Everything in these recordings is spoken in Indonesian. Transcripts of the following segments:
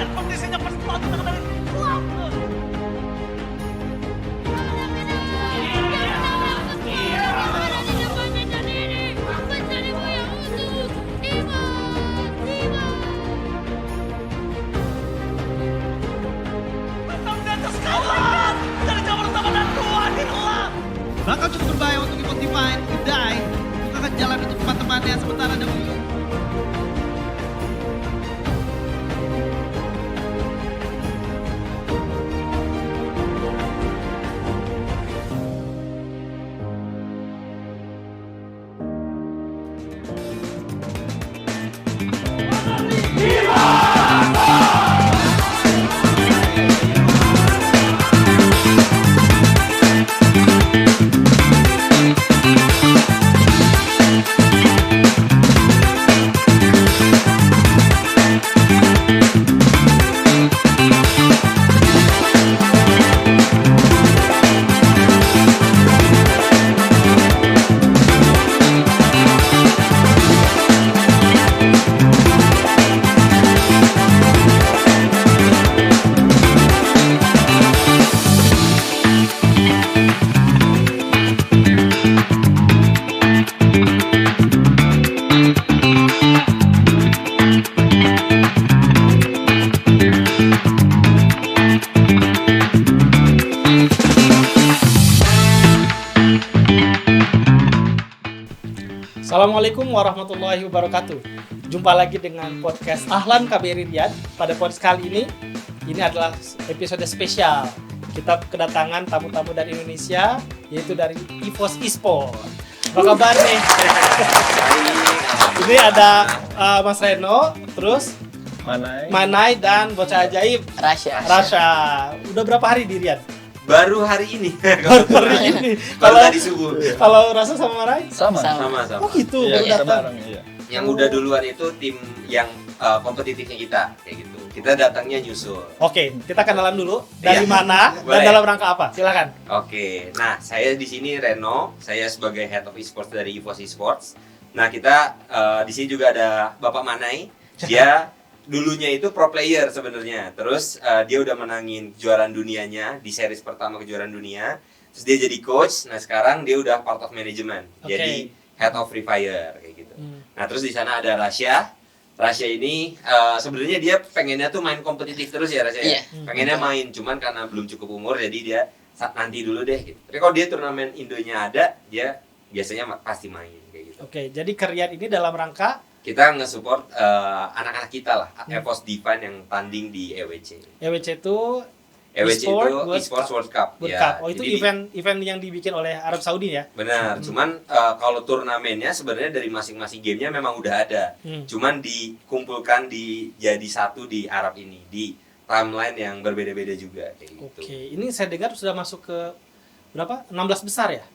kan kondisinya pas banget dari klub. Tetap di atas kawan. Dari zaman pertama dan dua di kelam. Bakal cukup berbahaya untuk ikut Divine, Kedai bukakan jalan untuk teman-temannya sementara dahulu. Assalamualaikum warahmatullahi wabarakatuh. Jumpa lagi dengan podcast Ahlan KBRI Riyadh. Pada podcast kali ini adalah episode spesial. Kita kedatangan tamu-tamu dari Indonesia, yaitu dari EVOS Esport. Apa kabar nih? Ini ada Mas Reno, terus Manai dan bocah ajaib Rasha. Udah berapa hari di Riyadh? Baru hari ini. Baru hari ini. Baru tadi subuh. Kalau Rasha sama Manai? Sama. Oh gitu, Iya, baru kita datang. bareng, iya. Yang udah duluan itu tim yang kompetitifnya kita kayak gitu. Kita datangnya nyusul. Oke, kita kenalan dulu. Dari Iya. mana dan Boleh. dalam rangka apa? Silakan. Oke. Nah, saya di sini Reno. Saya sebagai Head of Esports dari EVOS Esports. Nah, kita di sini juga ada Bapak Manai. Dia dulunya itu pro player sebenarnya. Terus dia udah menangin kejuaraan dunianya di series pertama kejuaraan dunia. Terus dia jadi coach. Nah, sekarang dia udah part of management. Oke. Jadi Head of Free Fire kayak gitu. Hmm. Nah, terus di sana ada Rasha. Rasha ini sebenarnya dia pengennya tuh main kompetitif terus ya Rasha ya. Iya. Pengennya main, cuman karena belum cukup umur jadi dia nanti dulu deh gitu. Tapi kalau dia turnamen Indonya ada, dia biasanya pasti main kayak gitu. Oke, jadi Riyadh ini dalam rangka Kita nge-support anak-anak kita lah, EVOS Divine yang tanding di EWC. EWC itu EWC Esport itu World Esports World Cup. World Ya, Cup. Oh, itu jadi event yang dibikin oleh Arab Saudi ya? benar, cuman kalau turnamennya sebenarnya dari masing-masing gamenya memang udah ada. Cuman dikumpulkan jadi satu di Arab ini, di timeline yang berbeda-beda juga kayak gitu. Oke, ini saya dengar sudah masuk ke berapa? 16 besar ya?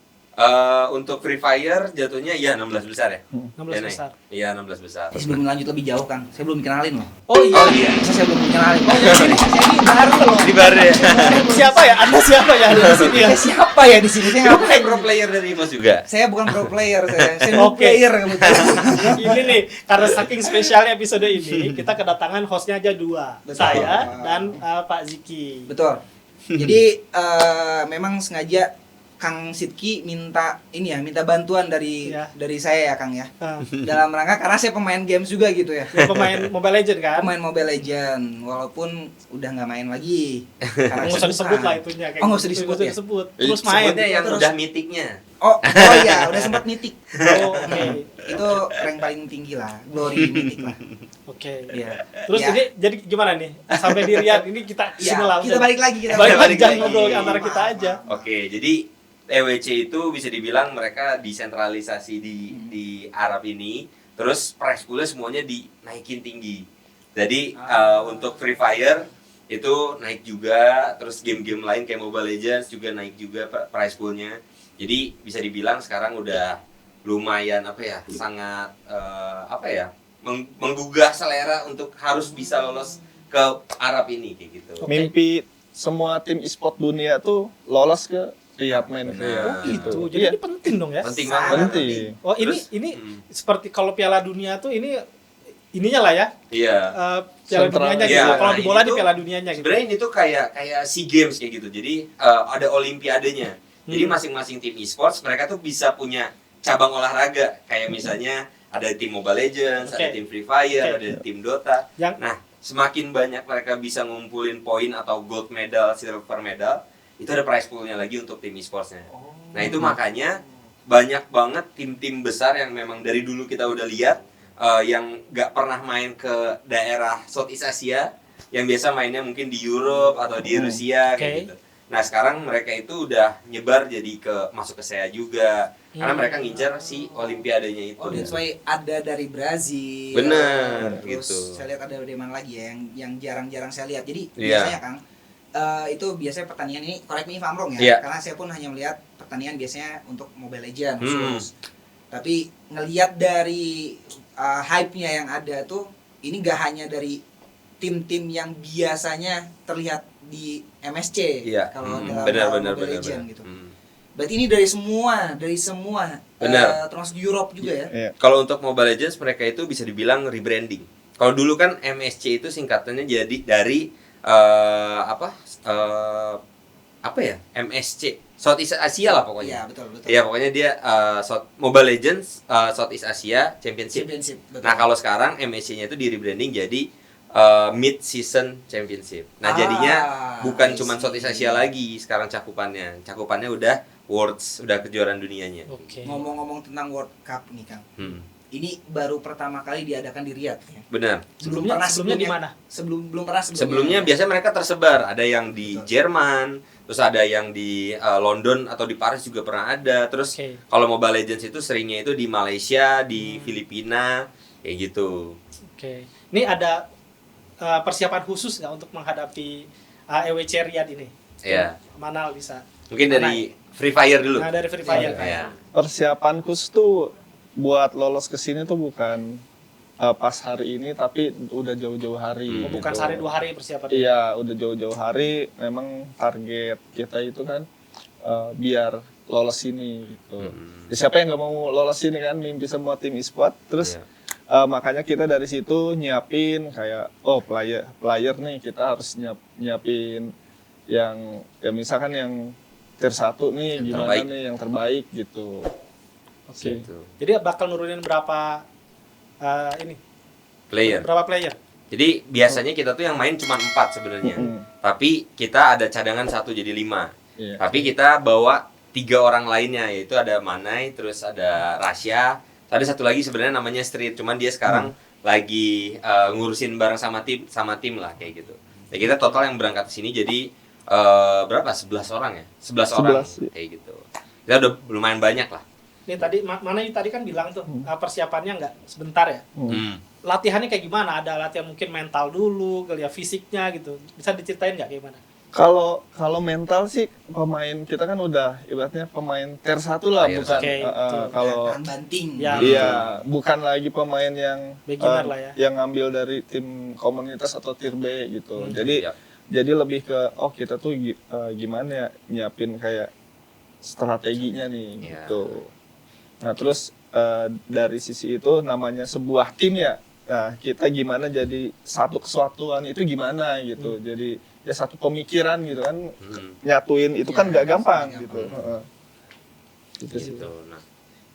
Untuk Free Fire jatuhnya ya 16 besar ya. 16 Ya, Nay? besar. Iya 16 besar. Sebelum lanjut lebih jauh Kang, saya belum kenalin loh. Oh iya. Oh iya. Saya belum kenalin. Saya ini baru loh. Di bar ya. Siapa ya? Anda siapa ya di sini ya? Saya siapa ya di sini? Saya Kamu ngapain? kan pro player dari Mas juga. Saya bukan pro player, saya noob Oke. player kebetulan. Ini nih, karena saking spesialnya episode ini, kita kedatangan hostnya aja dua. Betul. Saya dan Pak Ziki. Betul. Jadi memang sengaja Kang Sidki minta bantuan dari Iya. saya ya Kang ya. Ah, Dalam rangka karena saya pemain games juga gitu ya. dia pemain Mobile Legend kan? Pemain Mobile Legend, walaupun udah nggak main lagi. Karena Nggak usah kesusahan. disebut lah itunya. Oh, nggak usah disebut ya? Terus main. Sebutnya yang terus. udah mitiknya. Oh iya, udah sempat mitik. Oh, oke. Itu rank paling tinggi lah, glory mitik lah. Oke. Iya. Terus Ya. ini jadi gimana nih? Sampai di Riyadh ini kita Ya, sini lah. kita balik lagi Balik lagi balik jangan lagi. ngobrol antara kita aja. Oke, jadi EWC itu bisa dibilang mereka desentralisasi di Arab ini, terus prize poolnya semuanya dinaikin tinggi. Jadi untuk Free Fire itu naik juga, terus game-game lain kayak Mobile Legends juga naik juga prize poolnya. Jadi bisa dibilang sekarang udah lumayan sangat menggugah selera untuk harus bisa lolos ke Arab ini kayak gitu. Oke. Mimpi semua tim e-sport dunia tuh lolos ke Riyadh main Benar. Riyadh. Oh gitu. Jadi Iya, ini penting dong ya. Penting Sangat banget. penting. Oh, Terus, ini seperti kalau Piala Dunia tuh ini ininya lah ya. Iya. Piala Sentral. dunianya Iya, gitu. Kalau nah, di bola ini di tuh Piala dunianya gitu. Sebenarnya ini tuh kayak SEA Games kayak gitu. Jadi ada olimpiadenya. Jadi masing-masing tim e-sports mereka tuh bisa punya cabang olahraga. Kayak misalnya ada tim Mobile Legends, ada Oke. tim Free Fire, Oke. ada tim Dota. Yang- Nah, semakin banyak mereka bisa ngumpulin poin atau gold medal, silver medal, itu ada prize pool-nya lagi untuk tim e-sportsnya. Nah, itu makanya banyak banget tim-tim besar yang memang dari dulu kita udah lihat yang nggak pernah main ke daerah Southeast Asia, yang biasa mainnya mungkin di Europe atau di Rusia kayak Oke. gitu. Nah, sekarang mereka itu udah nyebar jadi masuk ke SEA juga. Karena mereka ngincer si olimpiadanya itu. Oh, that's why ada dari Brazil. Bener, Terus gitu. saya lihat ada dari mana lagi ya yang jarang-jarang saya lihat. Jadi Iya. biasanya Kang, itu biasanya pertandingan ini, correct me if I'm wrong ya, Iya. karena saya pun hanya melihat pertandingan biasanya untuk Mobile Legends Hmm. khusus. Tapi ngelihat dari hype-nya yang ada tuh, ini gak hanya dari tim-tim yang biasanya terlihat di MSC Iya. kalau dalam Benar. Mobile Legends gitu. Berarti ini dari semua, Benar. termasuk Europe juga ya. Iya. Kalau untuk Mobile Legends mereka itu bisa dibilang rebranding. Kalau dulu kan MSC itu singkatannya jadi dari apa ya? MSC, Southeast Asia lah Iya, pokoknya. betul. Iya, pokoknya dia Mobile Legends Southeast Asia Championship. Betul. Nah, kalau sekarang MSC-nya itu di rebranding jadi Mid Season Championship. Nah, jadinya bukan I cuma see. Southeast Asia lagi sekarang cakupannya. Cakupannya udah Worlds, udah kejuaraan dunianya. Oke. Ngomong-ngomong tentang World Cup nih Kang. Hmm. Ini baru pertama kali diadakan di Riyadh ya. Benar. Sebelumnya di mana? Belum pernah Sebelumnya biasanya mereka tersebar, ada yang di Jerman, terus ada yang di London atau di Paris juga pernah ada. Terus Oke. kalau Mobile Legends itu seringnya itu di Malaysia, di Filipina, kayak gitu. Oke. Ini ada persiapan khusus nggak untuk menghadapi EWC Riyadh ini? Iya. Manal bisa. Mungkin dari Free Fire dulu. Nah, dari Free Fire. Iya. Persiapan khusus tuh buat lolos ke sini tuh bukan pas hari ini, tapi udah jauh-jauh hari. Oh, bukan gitu. sehari 2 hari persiapan. Iya, udah jauh-jauh hari. Memang target kita itu kan biar lolos ini gitu. Ya, siapa yang nggak mau lolos ini kan, mimpi semua tim e-sport. Terus Iya. makanya kita dari situ nyiapin kayak player nih, kita harus nyiapin yang ya misalkan yang tier 1 nih, Yang gimana terbaik. nih yang terbaik gitu. Oke. Gitu. Jadi bakal nurunin berapa ini? Player. Berapa player? Jadi biasanya kita tuh yang main cuma 4 sebenarnya. Mm-mm. Tapi kita ada cadangan 1 jadi 5. Iya. Tapi kita bawa 3 orang lainnya, yaitu ada Manai, terus ada Rasya, ada satu lagi sebenarnya namanya Street, cuman dia sekarang lagi ngurusin bareng sama tim lah kayak gitu. Ya kita total yang berangkat ke sini jadi berapa? 11 orang ya? 11 orang 11, kayak gitu. Kita udah lumayan banyak lah. Ini tadi Manai tadi kan bilang tuh persiapannya nggak sebentar ya. Latihannya kayak gimana? Ada latihan mungkin mental dulu, kali ya fisiknya gitu. Bisa diceritain nggak kayak gimana? Kalau mental sih pemain kita kan udah ibaratnya pemain tier 1 lah, Tier bukan Oke, betul. kalau Tahan banting. Ya. iya, bukan lagi pemain yang Beginner lah ya. yang ngambil dari tim komunitas atau tier B gitu. Iya. Jadi lebih ke kita tuh gimana ya nyiapin kayak strateginya nih Iya. gitu. Nah, terus dari sisi itu namanya sebuah tim ya. Nah, kita gimana jadi satu kesatuan itu gimana gitu. Jadi ya satu pemikiran gitu kan, nyatuin itu kan nggak gampang gampang. gitu. Heeh. Gitu sih. Gitu. Nah,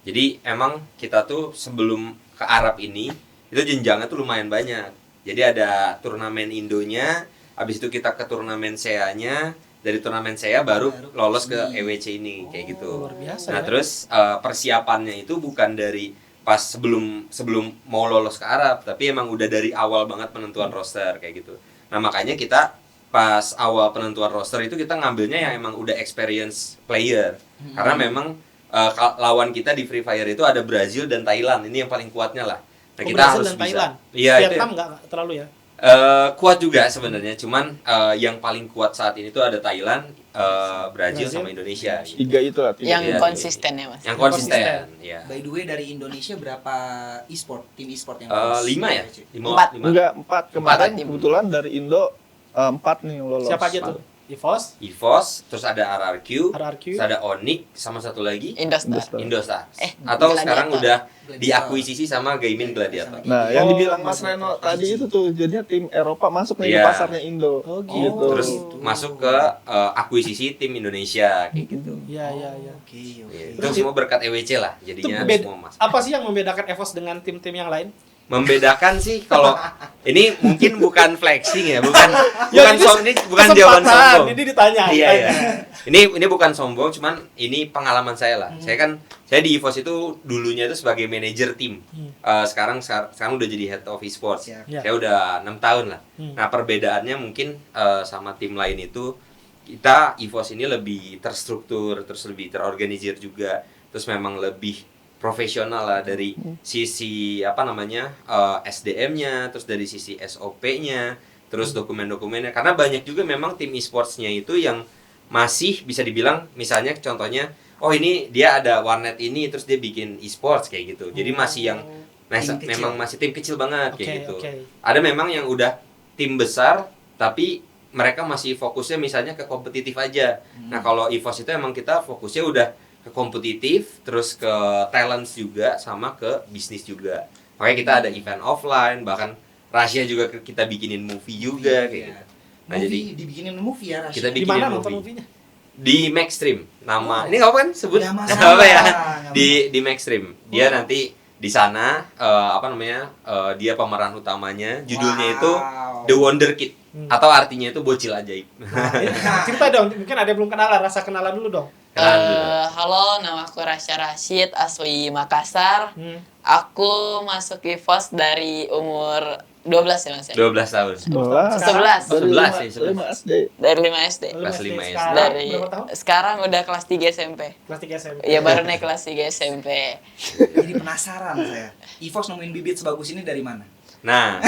jadi emang kita tuh sebelum ke Arab ini itu jenjangnya tuh lumayan banyak. Jadi ada turnamen Indonya, habis itu kita ke turnamen SEA-nya, dari turnamen SEA baru lolos ke EWC ini kayak gitu. Luar biasa Nah, ya. terus persiapannya itu bukan dari pas sebelum mau lolos ke Arab, tapi emang udah dari awal banget penentuan roster kayak gitu. Nah, makanya kita pas awal penentuan roster itu kita ngambilnya yang emang udah experience player. Karena memang lawan kita di Free Fire itu ada Brazil dan Thailand. Ini yang paling kuatnya lah. Nah, Oh, kita Brazil harus dan bisa. Thailand. Iya, itu Vietnam nggak terlalu ya. kuat juga sebenarnya. Cuman yang paling kuat saat ini tuh ada Thailand, Brazil sama Indonesia. Gitu. Tiga itu lah. Yang Iya, konsisten ya mas. Yang konsisten, konsisten. ya. By the way, dari Indonesia berapa tim e-sport yang 5 ya? 5. Empat. Enggak, 4 kemarin Empat tim. kebetulan dari Indo 4 nih yang lolos. Siapa aja tuh? EVOS, terus ada RRQ, RRQ. terus ada Onyx, sama satu lagi Indostar. Indostar. Gladiator. Atau sekarang udah Gladiator. diakuisisi sama Gaming Gladiator. Nah, yang Oh, dibilang Mas Reno tadi itu tuh jadinya tim Eropa masuk nih ke Iya. pasarnya Indo. Oh, gitu. gitu. Terus masuk ke akuisisi tim Indonesia kayak gitu. Iya, iya, iya. Oke. Itu Terus semua berkat EWC lah, Itu jadinya beda- semua masuk. apa sih yang membedakan EVOS dengan tim-tim yang lain? Membedakan sih kalau ini mungkin bukan flexing ya, Ya, bukan ini bukan jawaban kesempatan. sombong. Ini ditanya. Iya, iya. Ini bukan sombong, cuman ini pengalaman saya lah. Saya di EVOS itu dulunya itu sebagai manajer tim. Sekarang udah jadi head of esports. Siap. Ya. Saya udah 6 tahun lah. Nah, perbedaannya mungkin sama tim lain itu kita EVOS ini lebih terstruktur, terus lebih terorganisir juga. Terus memang lebih profesional lah dari sisi SDM-nya, terus dari sisi SOP-nya, terus dokumen-dokumennya. Karena banyak juga memang tim e-sports-nya itu yang masih bisa dibilang, misalnya contohnya, oh ini dia ada warnet ini, terus dia bikin e-sports kayak gitu. Jadi masih yang Tim kecil. memang masih tim kecil banget kayak Oke, gitu. oke. Ada memang yang udah tim besar, tapi mereka masih fokusnya misalnya ke kompetitif aja. Nah kalau EVOS itu emang kita fokusnya udah ke kompetitif, terus ke talents juga, sama ke bisnis juga. Makanya kita ada event offline, bahkan Rahasia juga kita bikinin movie juga kayak gitu. Nah, jadi dibikinin movie ya Rasya. kita Di bikinin mana nonton movie movie-nya? di Maxstream. Nama Oh. ini nggak apa kan sebut? Nggak Nggak masalah, apa ya? nggak Di Maxstream. Dia nanti di sana dia pemeran utamanya. Judulnya itu The Wonder Kid. Atau artinya itu bocil ajaib. Cerita dong, mungkin ada yang belum kenalan, rasa kenalan dulu dong. Kenalan dulu. Halo, nama aku Rasya Rashid, asli Makassar. Aku masuk EVOS dari umur 12 ya Mas ya? 12 tahun. 11. 11 sih, 5 SD. Dari 5 SD. Kelas 5 SD. Sekarang Dari berapa tahun? sekarang udah kelas 3 SMP. Kelas 3 SMP. Iya, baru naik kelas 3 SMP. Jadi penasaran saya. EVOS nemuin bibit sebagus ini dari mana? Nah,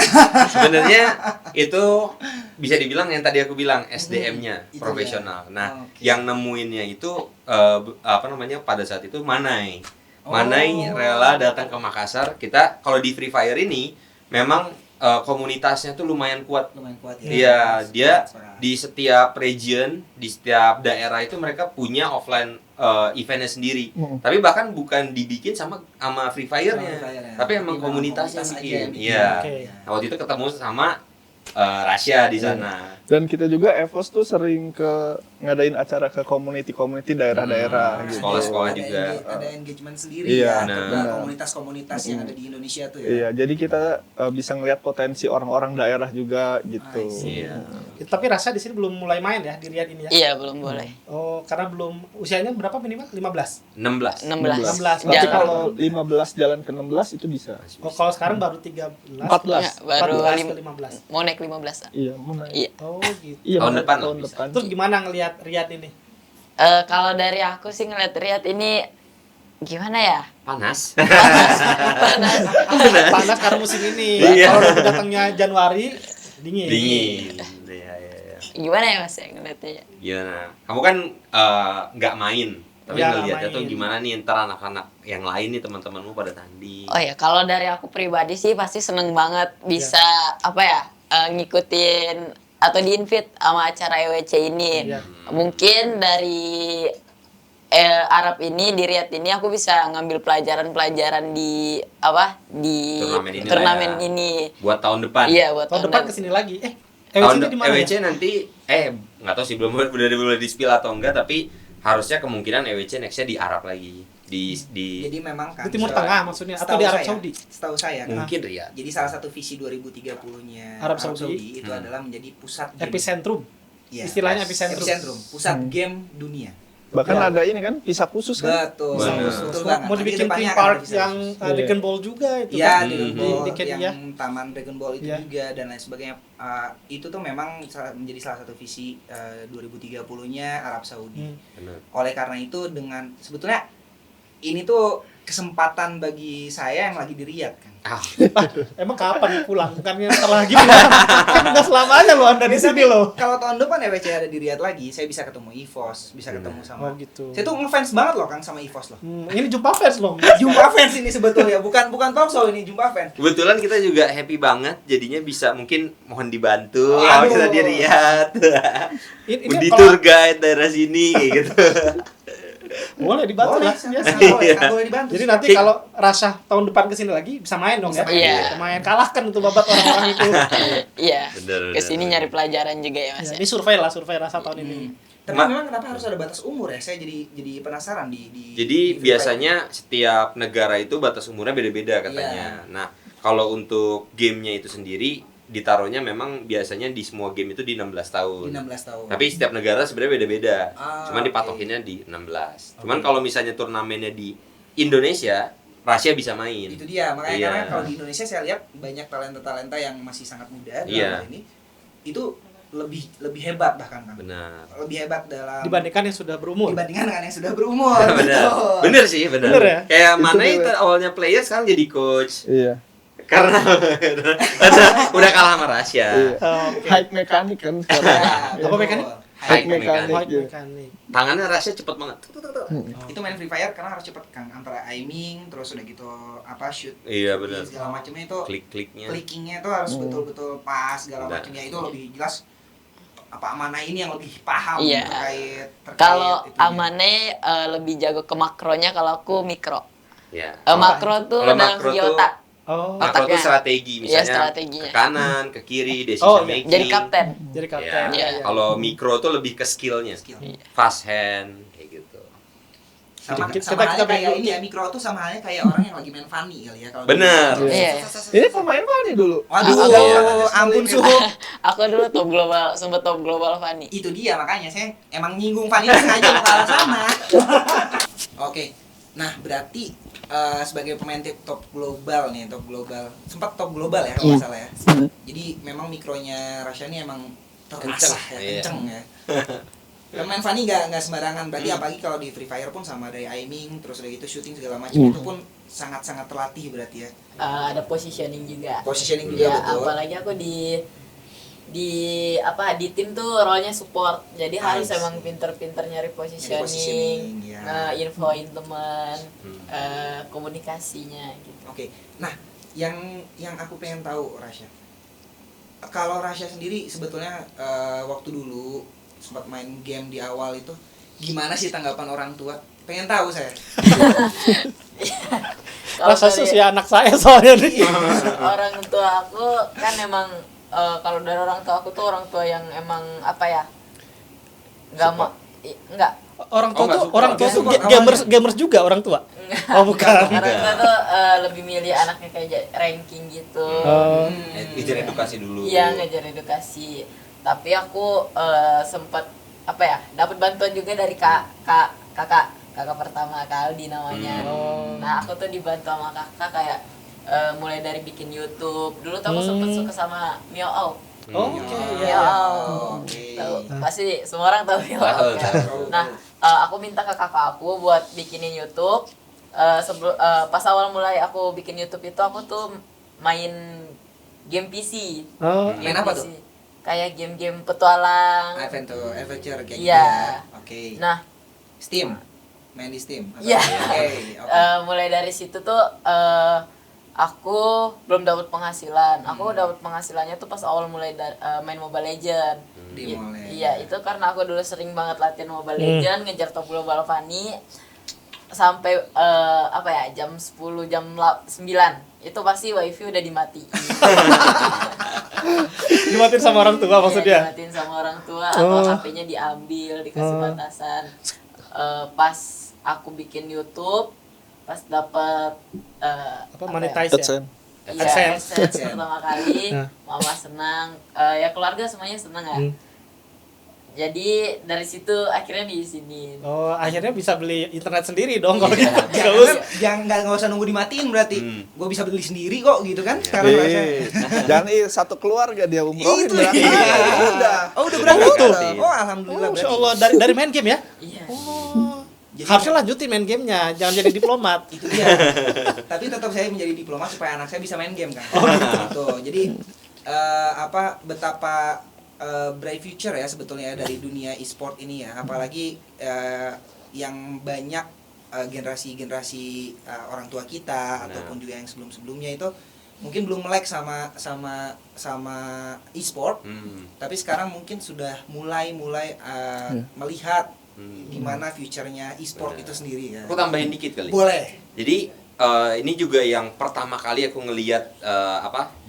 sebenarnya itu bisa dibilang yang tadi aku bilang SDM-nya Itu profesional. ya. Nah, Oke. yang nemuinnya itu pada saat itu Manai. Oh. Manai rela datang ke Makassar. Kita kalau di Free Fire ini memang komunitasnya tuh lumayan kuat. Lumayan kuat ya. Iya, dia Sekarang. di setiap region, di setiap daerah itu mereka punya offline eventnya sendiri. Tapi bahkan bukan dibikin sama Free Fire-nya, Sama Free Fire-nya. tapi emang Tapi komunitasnya komunitas aja bikin. yang bikin. Iya. Oke. Nah, waktu itu ketemu sama Rasya di sana. Dan kita juga EVOS tuh sering ngadain acara ke community daerah-daerah gitu. Sekolah-sekolah juga. Ada engagement sendiri Iya, ya. benar. Ada komunitas-komunitas yang ada di Indonesia tuh ya. Iya, jadi kita bisa ngelihat potensi orang-orang daerah juga gitu. I see. Iya. Tapi Rasa di sini belum mulai main ya di Riyadh ini ya? Iya, belum boleh. Oh, karena belum usianya berapa minimal? 15. 16. 16. Tapi Tapi Jalan. kalau 15 jalan ke 16 itu bisa. Oh, kalau sekarang baru 13. 14. Ya, baru 14 lim- ke 15. mau naik 15. Iya, mau naik. Iya. Oh, gitu. Iya, Tahun mau naik depan lah tahun bisa. depan. Terus gimana ngelihat Riyadh ini? Kalau dari aku sih ngeliat Riyadh ini gimana ya? Panas. Panas. Panas karena musim ini. Iya. Kalau udah datangnya Januari dingin. Dingin. Iya, iya, iya. Gimana ya Mas ya ngeliatnya? Gimana? Kamu kan nggak main, tapi Ya, ngeliatnya main. tuh gimana nih ntar anak-anak yang lain nih teman-temanmu pada tanding. Oh ya, kalau dari aku pribadi sih pasti seneng banget bisa ngikutin atau di-invite sama acara EWC ini. Iya. Mungkin dari Arab ini di Riyadh ini aku bisa ngambil pelajaran-pelajaran di Turnamen ini turnamen lah ya. ini. Buat tahun depan. Iya, buat Tahun depan kesini lagi. Tahun EWC di mana? EWC ya? nanti nggak tahu sih belum boleh di spill atau enggak, tapi harusnya kemungkinan EWC nextnya di Arab lagi di Jadi memang kan Di Timur setahu- Tengah maksudnya atau setahu di Arab saya- Saudi? Setahu saya kan. mungkin Riyadh. Jadi salah satu visi 2030-nya Arab Saudi. itu adalah menjadi pusat game. Epicentrum. Iya. Istilahnya epicentrum. Epicentrum, pusat game dunia. Bahkan Ya. ada ini kan visa khusus kan? Betul. Benar. Betul Mau, banget. mau Nanti dibikin depannya theme akan ada park visa yang khusus. Dragon Ball juga itu Ya, kan? Dragon Hmm. Ball Di- yang ya. taman Dragon Ball itu Iya. juga dan lain sebagainya. Itu tuh memang menjadi salah satu visi 2030-nya Arab Saudi. Hmm. Benar. Oleh karena itu dengan sebetulnya ini tuh kesempatan bagi saya yang lagi di Riyadh kan. Emang kapan pulang? Bukannya ntar lagi pulang? Kan udah selamanya lo Anda di sini lo. Kalau tahun depan EWC ada di Riyadh lagi, saya bisa ketemu EVOS, bisa ketemu sama. Oh gitu. Saya tuh ngefans banget loh Kang sama EVOS loh. Ini jumpa fans loh. Jumpa fans ini sebetulnya, bukan talk show ini, jumpa fans. Kebetulan kita juga happy banget, jadinya bisa mungkin mohon dibantu Aduh. kalau kita di Riyadh. Ini Di kalau- tour guide daerah sini kayak gitu. Boleh dibantu Boleh, lah. Biasa. boleh dibantu. Jadi nanti kalau Rasha tahun depan kesini lagi bisa main dong ya. Bisa main. Iya. Bisa main kalahkan untuk babat orang-orang itu. Iya. Bener, Kesini bener. nyari pelajaran juga ya Mas. Ya, Ya. ini survei Rasha tahun ini. Tapi Ma- memang kenapa harus ada batas umur ya? Saya jadi penasaran Jadi di biasanya setiap negara itu batas umurnya beda-beda katanya. Nah, kalau untuk gamenya itu sendiri ditaruhnya memang biasanya di semua game itu di 16 tahun. di 16 tahun. Tapi setiap negara sebenarnya beda-beda. Ah, Cuman oke. dipatokinnya di 16. Cuman kalau misalnya turnamennya di Indonesia, Rusia bisa main. Itu dia, makanya Iya. karena kalau di Indonesia saya lihat banyak talenta-talenta yang masih sangat muda dalam Iya. hal ini. Itu lebih hebat bahkan kan. Benar. Lebih hebat dalam Dibandingkan yang sudah berumur. dibandingkan dengan yang sudah berumur. Benar. Betul. Bener sih, bener. Bener ya? Kayak Itu mana bener. itu awalnya player sekarang jadi coach. Iya. Karena udah kalah sama Rusia. Iya. Oke. Hype mekanik kan sekarang. Ya, Apa betul. mekanik? Hype Hype mekanik. mekanik. White Iya. mechanic. Tangannya Rusia cepet banget. Itu main Free Fire karena harus cepet Kang, antara aiming terus udah gitu apa shoot Iya, benar. segala macamnya itu Klik-kliknya. clickingnya itu harus betul-betul pas segala Benar. macamnya itu lebih jelas apa Amanah ini yang lebih paham Iya. terkait Kalau itunya. Amane lebih jago ke makronya, kalau aku mikro. Ya. Makro tuh Kalau dalam makro segi tuh- otak. Oh, Makro tuh Otaknya. strategi, Iya, misalnya strateginya. ke kanan, ke kiri, Oh, decision iya. making. Jadi kapten. jadi Ya. kapten. Iya. Kalau mikro tuh lebih ke skillnya, Skill. fast hand kayak gitu. Sama, Kita- sama kita halnya kayak break ini ya, mikro tuh sama halnya kayak orang yang lagi main funny kali ya kalau Bener. di- Iya. Ini pemain mana dulu? Waduh, Iya. ampun suhu. Aku dulu top global, sempet top global Fanny. Itu dia makanya saya emang nyinggung Fanny sengaja ke arah sana. Oke. Nah, berarti sebagai pemain top global nih, top global. Sempat top global ya kalau nggak salah ya. Jadi memang mikronya Rasha ini emang terasah Kenceng, ya, iya. kenceng ya. Main Fanny nggak sembarangan, berarti apalagi kalau di Free Fire pun sama dari aiming, terus udah gitu shooting segala macam itu pun sangat-sangat terlatih berarti ya. Ada positioning juga. Positioning juga Ya, betul. apalagi aku di tim tuh role-nya support. Jadi harus Nice. emang pinter-pinter nyari positioning, positioning, ya. infoin teman, komunikasinya gitu. Oke. Nah, yang aku pengen tahu Rasha. Kalau Rasha sendiri sebetulnya waktu dulu sempat main game di awal itu gimana sih tanggapan orang tua? Pengen tahu saya. Kalau Rasha dari sih anak saya soalnya nih. orang tua aku kan emang kalau dari orang tua aku tuh orang tua yang emang apa ya, nggak Orang tua Oh, nggak tuh support. orang tua Nggak tuh support gamers juga orang tua. Oh bukan. orang tua tuh lebih milih anaknya kayak ranking gitu. Oh. Ngejar edukasi dulu. Iya, ngejar edukasi. Tapi aku sempat apa ya, dapat bantuan juga dari kakak pertama Kak Aldi namanya. Nah, aku tuh dibantu sama kakak kayak mulai dari bikin YouTube. Dulu tuh aku sempet suka sama Mio Au. Oh, oke. Mio Iya. Au. Oke. Tahu, pasti semua orang tahu Mio Au. Tahu, Kan? tahu. Nah, aku minta ke kakak aku buat bikinin YouTube. Pas awal mulai aku bikin YouTube itu aku tuh main game PC. Oh, Game Main apa PC. tuh? Kayak game-game petualang. Adventure kayak gitu Iya. ya. Oke. Nah, Steam. Main di Steam. atau- Iya. Oke. mulai dari situ tuh aku belum dapat penghasilan. Aku dapat penghasilannya tuh pas awal mulai main Mobile Legend. Di Mobile Legend. Iya, itu karena aku dulu sering banget latihan Mobile Legend, ngejar top global Fanny sampai apa ya, jam 10, jam 9. Itu pasti wifi udah dimatiin. dimatiin sama orang tua maksudnya. Iya, dimatiin sama orang tua atau HP-nya diambil, dikasih batasan. Pas aku bikin YouTube, pas dapet Apa monetize ya? AdSense. Iya, AdSense. AdSense pertama kali, Nah. mama senang, ya keluarga semuanya senang ya. Jadi dari situ akhirnya di sini. Oh, akhirnya bisa beli internet sendiri dong kalau Iya. gitu. Nggak usah. Jangan nggak usah nunggu dimatiin berarti. Gue bisa beli sendiri kok gitu kan? Sekarang Rasha. Jangan satu keluarga dia umrohin Itu berarti. udah. Oh, udah berangkat Berangkat tuh. sih. Oh, alhamdulillah Oh, Masya berarti. Allah dari main game ya? Iya. Oh, Jadi Harusnya lanjutin main gamenya, jangan jadi diplomat. itu dia. Tapi tetap saya menjadi diplomat supaya anak saya bisa main game kan. Gitu. Jadi betapa bright future ya sebetulnya dari dunia e-sport ini ya. Apalagi yang banyak generasi orang tua kita ataupun juga yang sebelum-sebelumnya itu mungkin belum melek sama e-sport. Tapi sekarang mungkin sudah mulai melihat gimana future-nya e-sport itu sendiri ya. Aku tambahin dikit kali. Boleh. Jadi ini juga yang pertama kali aku ngelihat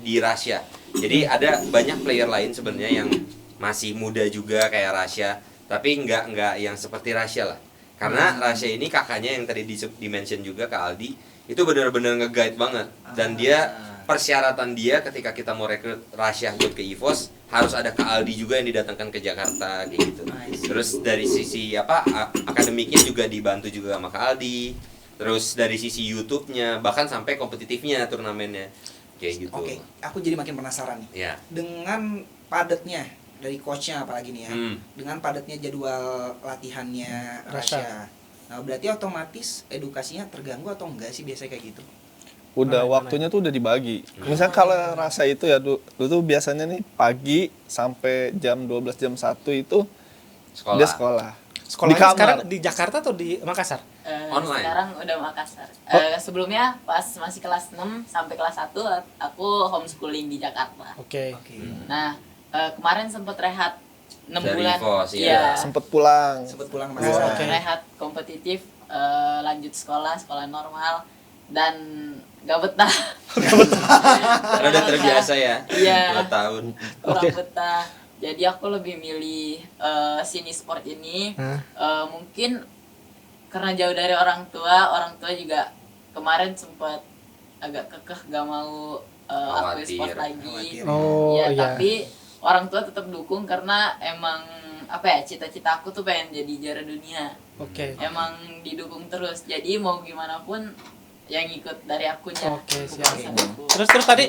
di Russia. Jadi ada banyak player lain sebenarnya yang masih muda juga kayak Russia, tapi nggak yang seperti Russia lah. Karena Russia ini kakaknya yang tadi di-mention juga Kak Aldi, itu benar-benar nge-guide banget. Dan dia persyaratan dia ketika kita mau rekrut Russia buat ke EVOS harus ada Kak Aldi juga yang didatangkan ke Jakarta kayak gitu. Terus dari sisi akademiknya juga dibantu juga sama Kak Aldi. Terus dari sisi YouTube-nya bahkan sampai kompetitifnya turnamennya kayak gitu. Oke, aku jadi makin penasaran nih. Ya. Dengan padatnya dari coachnya apalagi nih ya, dengan padatnya jadwal latihannya Rasya. Nah berarti otomatis edukasinya terganggu atau enggak sih biasanya kayak gitu? Udah waktunya tuh udah dibagi. Misalnya kalau rasa itu ya dulu tuh biasanya nih pagi sampai jam 12 jam 1 itu Sekolah. dia sekolah. Sekolahnya Di kamar. sekarang di Jakarta atau di Makassar? Online. Sekarang udah Makassar. Sebelumnya pas masih kelas 6 sampai kelas 1 aku homeschooling di Jakarta. Oke. Nah, kemarin sempet rehat 6 Dari bulan. EVOS, ya. Iya. Sempet pulang. Sempet pulang Oh, masa. oke. Rehat kompetitif, lanjut sekolah normal dan gak betah. Karena udah terbiasa ya. Iya. 2 tahun. Kurang Oke. betah. Jadi aku lebih milih sini sport ini. Mungkin karena jauh dari orang tua juga kemarin sempat agak kekeh gak mau aku Khawatir. sport lagi. Khawatir. Oh, Ya, iya. tapi orang tua tetap dukung karena emang cita-cita aku tuh pengen jadi juara dunia. Oke. Emang didukung terus. Jadi mau gimana pun yang ikut dari akunya. Oke, Bukan siap. dari aku. Terus tadi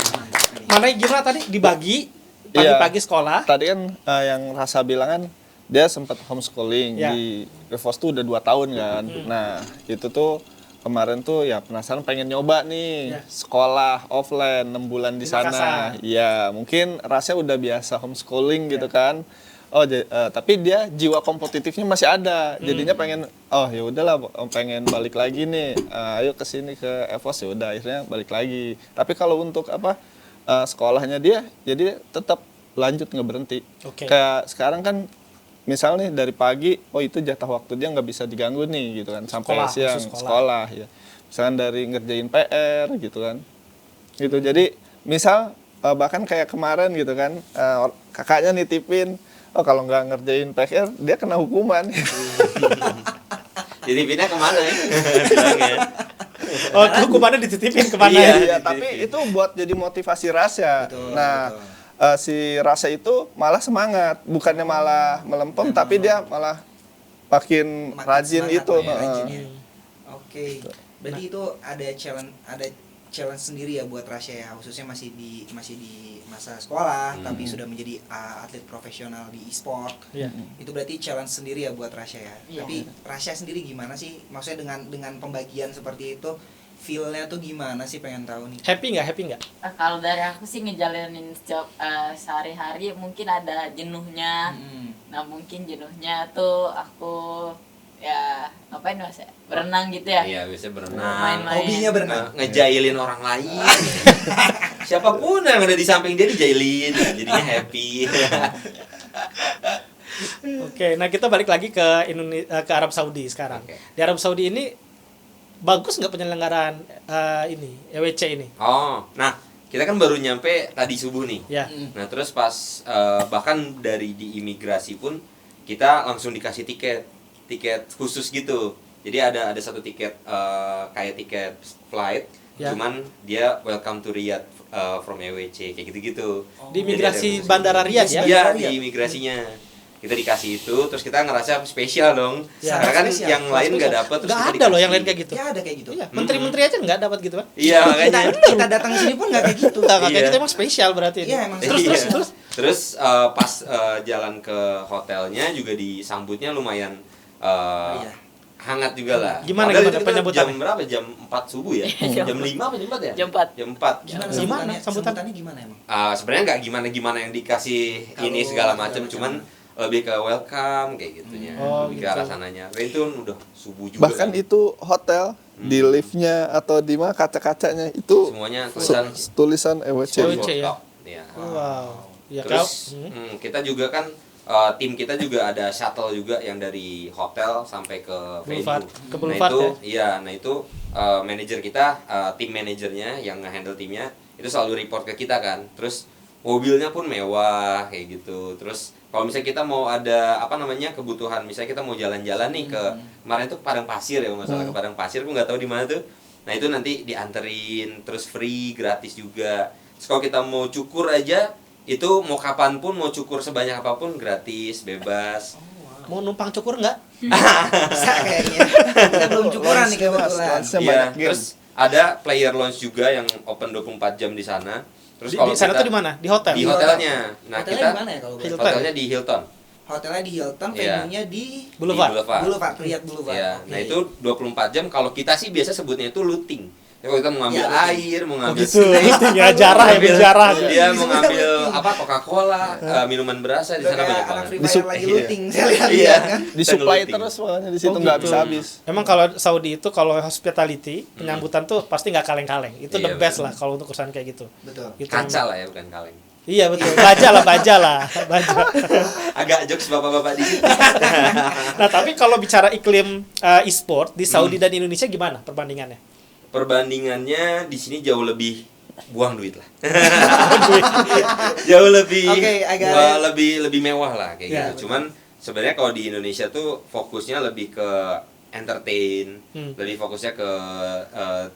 mana gimana tadi dibagi pagi-pagi sekolah? Tadi kan yang Rasa bilang kan dia sempat homeschooling Ya. di EVOS tuh udah 2 tahun kan. Nah, itu tuh kemarin tuh ya penasaran pengen nyoba nih Ya. sekolah offline 6 bulan di Di sana. Makassar. Ya, mungkin Rasa udah biasa homeschooling gitu kan. Tapi dia jiwa kompetitifnya masih ada. Jadinya pengen ya udahlah pengen balik lagi nih. Ayo ke sini ke EVOS ya udah akhirnya balik lagi. Tapi kalau untuk sekolahnya dia jadi tetap lanjut nggak berhenti. Oke. Kayak sekarang kan misal nih dari pagi itu jatah waktu dia nggak bisa diganggu nih gitu kan sampai Sekolah, siang khusus sekolah. sekolah ya. Misalkan dari ngerjain PR gitu kan. Gitu. Jadi misal bahkan kayak kemarin gitu kan kakaknya nitipin kalau nggak ngerjain PR dia kena hukuman. Jadi pindah kemana ya? Bilangnya. Oh, hukumannya dititipin kemana? Iya. Iya, tapi itu buat jadi motivasi Rasya. Betul, Nah, si Rasa itu malah semangat, bukannya malah melempem, tapi dia malah makin Makin rajin semangat itu. lah ya, rajinnya. Oke. Berarti itu ada challenge sendiri ya buat Rasya ya, khususnya masih di masa sekolah tapi sudah menjadi atlet profesional di e-sport. Iya. Itu berarti challenge sendiri ya buat Rasya ya. Iya. Tapi Rasya sendiri gimana sih? Maksudnya dengan pembagian seperti itu, feel-nya tuh gimana sih, pengen tahu nih. Happy nggak? Kalau dari aku sih ngejalanin job sehari-hari mungkin ada jenuhnya. Nah mungkin jenuhnya tuh aku ya ngapain mas ya, berenang gitu ya. Iya, biasa berenang. Main-main. Hobinya berenang. Ngejailin orang lain. Siapapun yang ada di samping dia dijailin, jadinya happy. Oke, nah kita balik lagi ke ke Arab Saudi sekarang. Oke. Di Arab Saudi ini bagus nggak penyelenggaraan EWC ini? Oh, nah kita kan baru nyampe tadi subuh nih. Ya. Nah terus pas bahkan dari di imigrasi pun kita langsung dikasih tiket khusus gitu. Jadi ada satu tiket kayak tiket flight, Ya. cuman dia welcome to Riyadh from EWC kayak gitu-gitu. Di Jadi imigrasi ada khusus Bandara gitu. Riyadh ya? Iya, Bandara di Riyadh. imigrasinya. Kita dikasih itu, terus kita ngerasa spesial dong. Ya. Karena kan Spesial. yang lain nggak dapet, terus Nggak kita ada loh yang dikasih. lain kayak gitu. Ya ada kayak gitu. Iya, menteri-menteri aja nggak dapat gitu kan? Iya, makanya. Kita datang ke sini pun nggak kayak gitu. Nggak kayak Iya. gitu, emang spesial berarti ini. Iya, emang Terus Iya. terus. Pas jalan ke hotelnya juga disambutnya lumayan Iya. hangat juga lah. Gimana, Padahal gimana itu kita penyambutannya? jam berapa? Jam 4 subuh ya? jam 5 apa jam 4 ya? Jam 4. Jam 4. Gimana Gimana sambutannya? sambutan? Sambutannya gimana emang? Sebenarnya nggak gimana-gimana yang dikasih ini Kalau segala segala macam, macam. cuman lebih ke welcome kayak gitunya, Oh, lebih ke gitu. arah sananya. Nah, itu udah subuh juga. Bahkan itu hotel di liftnya atau di mana kaca-kacanya itu semuanya su- tulisan tulisan EWC. EWC. World ya? Cup. Ya. Wow. Ya Terus kalau kita juga kan tim kita juga ada shuttle juga yang dari hotel sampai ke venue. Boulevard, ke Nah Boulevard itu, ya? iya, nah itu manajer kita, tim manajernya yang nge-handle timnya itu selalu report ke kita kan. Terus mobilnya pun mewah kayak gitu. Terus kalau misalnya kita mau ada apa namanya kebutuhan, misalnya kita mau jalan-jalan nih ke kemarin tuh Padang Pasir ya, nggak salah ke Padang Pasir, aku nggak tahu di mana tuh. Nah itu nanti dianterin, terus free, gratis juga. Terus kalau kita mau cukur aja, itu mau kapanpun, mau cukur sebanyak apapun gratis, bebas. mau numpang cukur nggak? Bisa kayaknya. Kita belum cukuran nih kebetulan. Launch-nya Iya, banyak game. terus ada player lounge juga yang open 24 jam di sana. Terus Di sana tuh di mana? Di hotel. Di hotelnya. Nah, Hotelnya kita di mana ya kalau boleh? Hilton. hotelnya di Hilton. Hotelnya di Hilton, Iya. venue-nya di Boulevard. Di Boulevard, Riyadh Boulevard. Iya, Oke. nah itu 24 jam. Kalau kita sih biasa sebutnya itu looting. Ya, kalau kita mau ngambil Iya, looting. air, mau Oh ngambil gitu. snack, Ya jarah ya, ngambil- jarah. Dia mau Disebutnya ngambil looting. apa Coca-Cola, minuman berasa di Udah sana kayak banyak anak banget. Free Di Fire lagi iya. looting, saya lihat Iya. kan. Disuplai Looting. terus makanya di situ Oh, nggak gitu. habis-habis. Emang kalau Saudi itu kalau hospitality penyambutan tuh pasti nggak kaleng-kaleng. Itu the Iya, best betul. lah kalau untuk urusan kayak gitu. Betul. Gitu Kaca emang. lah ya, bukan kaleng. Iya betul. Baja lah, baja lah, baja. Agak jokes bapak-bapak dikit. Nah tapi kalau bicara iklim e-sport di Saudi dan Indonesia gimana perbandingannya? Perbandingannya di sini jauh lebih buang duit lah. Jauh lebih Oke, agak- lebih mewah lah kayak Ya, gitu. Cuman sebenarnya kalau di Indonesia tuh fokusnya lebih ke entertain, lebih fokusnya ke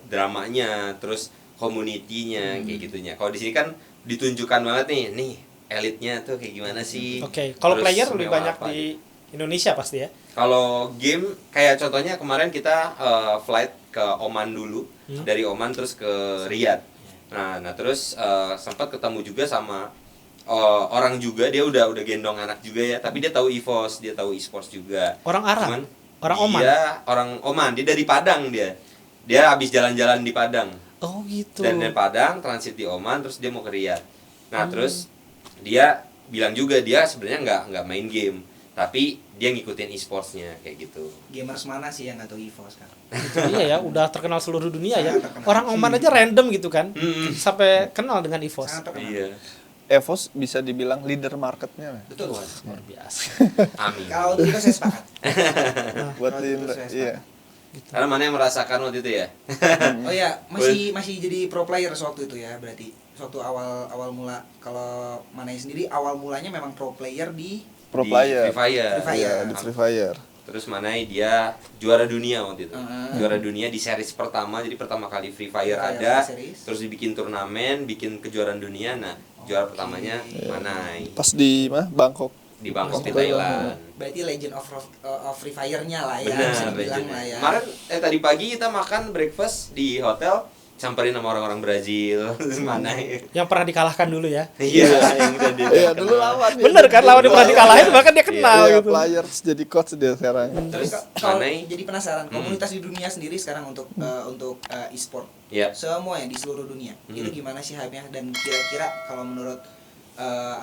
dramanya, terus community-nya kayak gitunya. Kalau di sini kan ditunjukkan banget nih elitnya tuh kayak gimana sih. Oke, kalau Terus player lebih semewah banyak apa di gitu. Indonesia pasti ya. Kalau game kayak contohnya kemarin kita flight ke Oman dulu, dari Oman terus ke Riyadh. Nah terus sempat ketemu juga sama orang juga, dia udah gendong anak juga ya, tapi dia tahu EVOS, dia tahu e-sports juga. Orang Arab, Cuman orang Oman. Dia orang Oman, dia dari Padang dia. Dia habis jalan-jalan di Padang. Oh gitu. Dan dari Padang transit di Oman terus dia mau ke Riyadh. Nah, terus dia bilang juga dia sebenarnya nggak main game, tapi dia ngikutin e-sportsnya kayak gitu. Gamers mana sih yang nggak tahu EVOS kan? Iya ya, udah terkenal seluruh dunia ya. Sangat terkenal. Orang Oman aja random gitu kan, Mm-mm. sampai kenal dengan EVOS. Sangat terkenal. Iya. EVOS bisa dibilang leader marketnya lah. Betul. Luar biasa. Amin. Kalau untuk itu saya sepakat. Buat Kalau di itu saya iya. Karena mana yang merasakan waktu itu ya? Oh ya, masih jadi pro player waktu itu ya, berarti waktu awal mula. Kalau Manai sendiri awal mulanya memang pro player di Pro Di player. Free Fire. Free Fire. Iya, di Free Fire. Terus Manai dia juara dunia waktu itu. Uh-huh. Juara dunia di series pertama. Jadi pertama kali Free Fire Free Fire ada, series. terus dibikin turnamen, bikin kejuaraan dunia. Nah, juara pertamanya Manai Pas di mana? Bangkok. di Bangkok di Pas di Thailand. berarti Legend of Free Fire-nya lah ya, Benar, bisa dibilang Legend. lah ya. Kemarin tadi pagi kita makan breakfast di hotel, samperin sama orang-orang Brazil, terus Manai. Yang pernah dikalahkan dulu ya. Iya, yang udah dia Iya, kenal. dulu lawan. ya. Bener kan, lawan yang pernah dikalahin bahkan dia kenal Iya, gitu. players jadi coach dia sekarang. Terus Kalau Manai, jadi penasaran, komunitas di dunia sendiri sekarang untuk e-sport, ya semua yang di seluruh dunia, itu gimana sih hype-nya? Dan kira-kira kalau menurut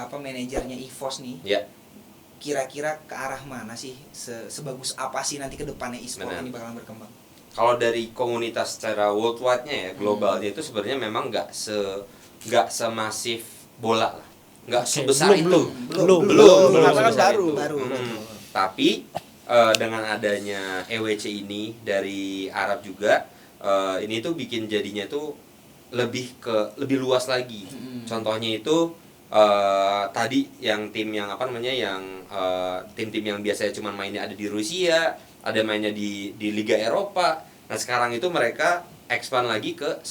manajernya EVOS nih, ya kira-kira ke arah mana sih, sebagus apa sih nanti ke depannya e-sport Benar. ini bakalan berkembang? kalau dari komunitas secara worldwide-nya ya, globalnya itu sebenarnya memang nggak semasif bola lah, nggak Oke, sebesar belum, itu. belum. Karena kan sebesar baru. itu. Baru, Hmm. betul. Tapi dengan adanya EWC ini dari Arab juga, ini tuh bikin jadinya tuh lebih luas lagi. Contohnya itu tadi yang tim yang apa namanya yang tim-tim yang biasanya cuma mainnya ada di Rusia, ada mainnya di Liga Eropa. Nah sekarang itu mereka expand lagi ke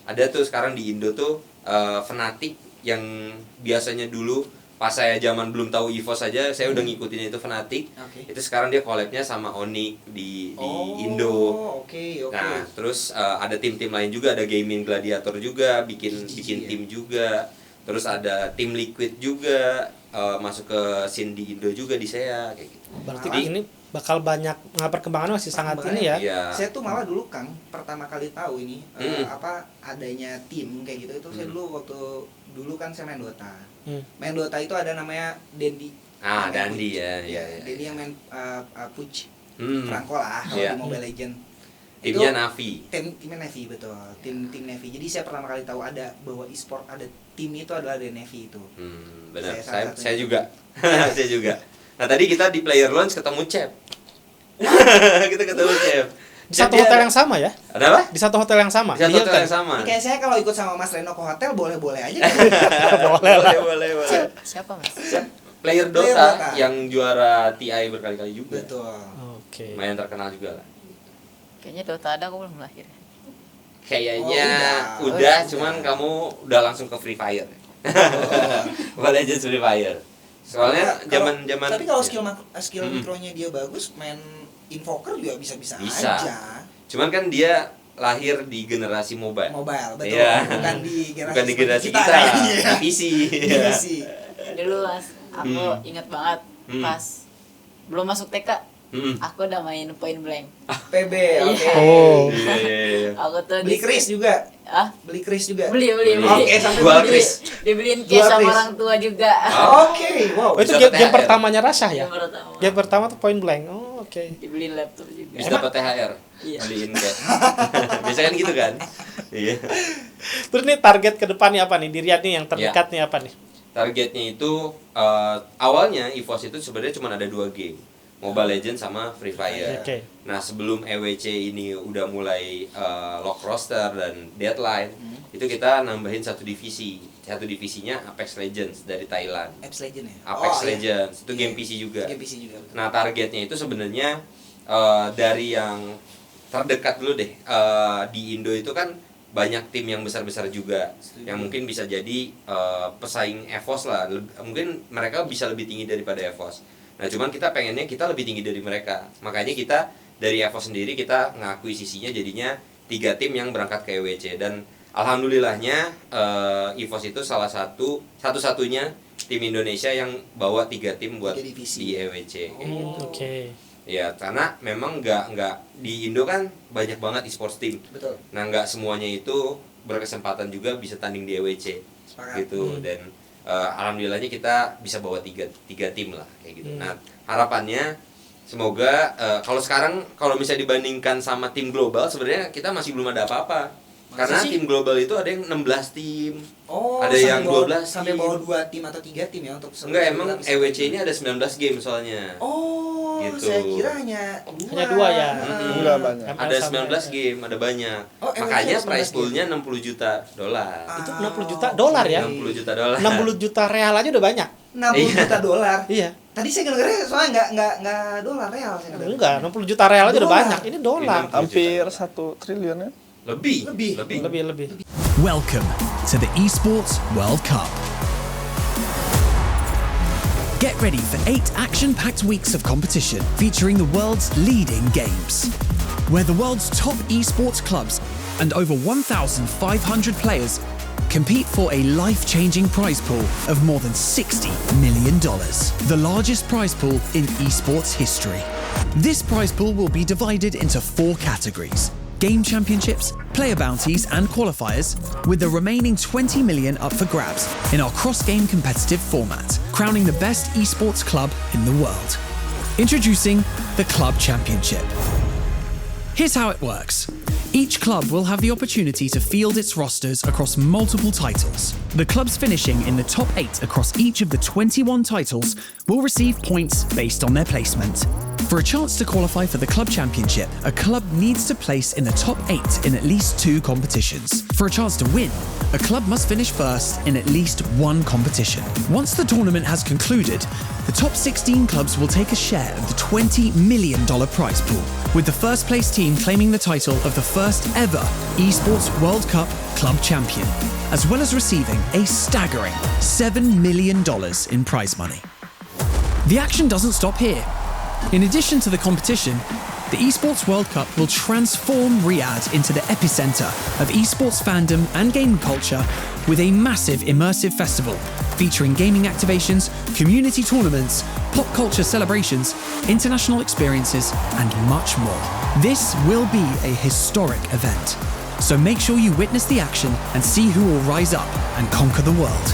ada tuh sekarang di Indo tuh Fnatic yang biasanya dulu pas saya zaman belum tahu EVOS saja saya udah ngikutin itu Fnatic. Oke. Itu sekarang dia collabnya sama Onyx di Indo. Oke. Nah, terus ada tim-tim lain juga, ada Gaming Gladiator juga, bikin tim juga. Terus ada tim Liquid juga masuk ke scene di Indo juga di SEA kayak gitu. Berarti Jadi, ini bakal banyak perkembangannya masih sangat ini ya. Iya. Saya tuh malah dulu Kang pertama kali tahu ini adanya tim kayak gitu itu saya dulu kan saya main Dota. Main Dota itu ada namanya Dendi. Dandi ya. Dendi yang main Puch. Franco lah kalau Iya. di Mobile Legend. Timnya Itu Navi. Timnya Navy betul. Tim Navy. Jadi saya pertama kali tahu ada bahwa e-sport ada tim itu adalah dari Navy itu. Benar. Saya Saya juga. Saya juga. Nah, tadi kita di player launch ketemu Cep. Kita ketemu Cep. Di satu hotel yang sama ya? Ada apa? Di satu hotel yang sama. Di satu Di hotel Hilton. yang sama. Ini kayak saya kalau ikut sama Mas Reno ke hotel boleh-boleh aja. Boleh. Siapa Mas? Player Dota yang juara TI berkali-kali juga. Betul. Oke. Lumayan terkenal juga lah. Kayaknya Dota ada aku belum lahir. Kayaknya Oh, udah, udah. cuman kamu udah langsung ke Free Fire. Mobile Legends Free Fire. Soalnya zaman-zaman Tapi kalau skill mikronya dia bagus, main Invoker juga bisa Bisa. aja. Cuman kan dia lahir di generasi mobile. Mobile, betul. Iya. Bukan di generasi kita, Iya. di PC. Di Iya. PC. Dulu Mas, aku ingat banget pas belum masuk TK, aku udah main Point Blank. PB, oke. Oh. Iya. Aku tuh Beli kris juga. Ah, Beli kris juga. beli. Oke, sampai Jual beli kris. Dibeliin Jual cash sama kris. orang tua juga. Oke, wow. Oh, itu Bisa game THR. pertamanya Rasah ya? Yang pertama. Game pertama tuh Point Blank. Oh, oke. Dibeliin laptop juga. Bisa dapat THR. Iya. Beliin cash. Biasanya kan gitu kan? Iya. Terus nih target ke depannya apa nih? Di Riyad nih yang terdekat nih apa nih? Targetnya itu awalnya EVOS itu sebenarnya cuma ada 2 game. Mobile Legends sama Free Fire. Oke. Nah, sebelum EWC ini udah mulai lock roster dan deadline, itu kita nambahin satu divisi. Satu divisinya Apex Legends dari Thailand. Apex Legend ya? Apex iya. Legends itu game Iya. PC juga. Game PC juga. Nah, targetnya itu sebenarnya dari yang terdekat dulu deh. Di Indo itu kan banyak tim yang besar-besar juga yang mungkin bisa jadi pesaing EVOS lah. Mungkin mereka bisa lebih tinggi daripada EVOS. Nah, cuman kita pengennya kita lebih tinggi dari mereka. Makanya kita dari EVOS sendiri kita ngakuisisinya jadinya 3 tim yang berangkat ke EWC, dan alhamdulillahnya EVOS itu salah satu-satunya tim Indonesia yang bawa 3 tim buat 3 divisi. di EWC. Oke. Ya, karena memang nggak di Indo kan banyak banget e-sports team. Betul. Nah, nggak semuanya itu berkesempatan juga bisa tanding di EWC. Sepakat. Gitu. Dan alhamdulillahnya kita bisa bawa tiga tim lah kayak gitu. Nah, harapannya semoga kalau sekarang kalau misalnya dibandingkan sama tim global sebenarnya kita masih belum ada apa-apa. Karena sih? tim global itu ada yang 16 tim. Oh, Ada sampai yang bawa- 12 sampai tim. bawa 2 tim atau 3 tim ya untuk Enggak, emang EWC ini ada 19 game soalnya. Oh, Gitu. saya kira hanya Hanya 2 ya? Enggak banyak. Ada Sama 19 ya. game, ada banyak. Oh, EWC Makanya ada 19 prize pool-nya game. $60 juta. Itu 60 juta dolar ya? 60 juta dolar. 60 juta real aja udah banyak. 60 juta dolar. Iya. Tadi saya dengarnya soalnya nggak dolar real saya dengar. Enggak, 60 juta real aja udah Dolar. banyak. Ini dolar. Hampir 1 triliun ya. Lebih. Lebih. Welcome to the Esports World Cup. Get ready for 8 action-packed weeks of competition featuring the world's leading games, where the world's top esports clubs and over 1,500 players compete for a life-changing prize pool of more than $60 million, the largest prize pool in esports history. This prize pool will be divided into 4 categories: game championships, player bounties and qualifiers, with the remaining 20 million up for grabs in our cross-game competitive format, crowning the best esports club in the world. Introducing the Club Championship. Here's how it works. Each club will have the opportunity to field its rosters across multiple titles. The clubs finishing in the top 8 across each of the 21 titles will receive points based on their placement. For a chance to qualify for the Club Championship, a club needs to place in the top 8 in at least 2 competitions. For a chance to win, a club must finish first in at least 1 competition. Once the tournament has concluded, the top 16 clubs will take a share of the $20 million prize pool, with the first place team claiming the title of the first ever Esports World Cup Club Champion, as well as receiving a staggering $7 million in prize money. The action doesn't stop here. In addition to the competition, the Esports World Cup will transform Riyadh into the epicenter of esports fandom and gaming culture with a massive immersive festival featuring gaming activations, community tournaments, pop culture celebrations, international experiences, and much more. This will be a historic event. So make sure you witness the action and see who will rise up and conquer the world.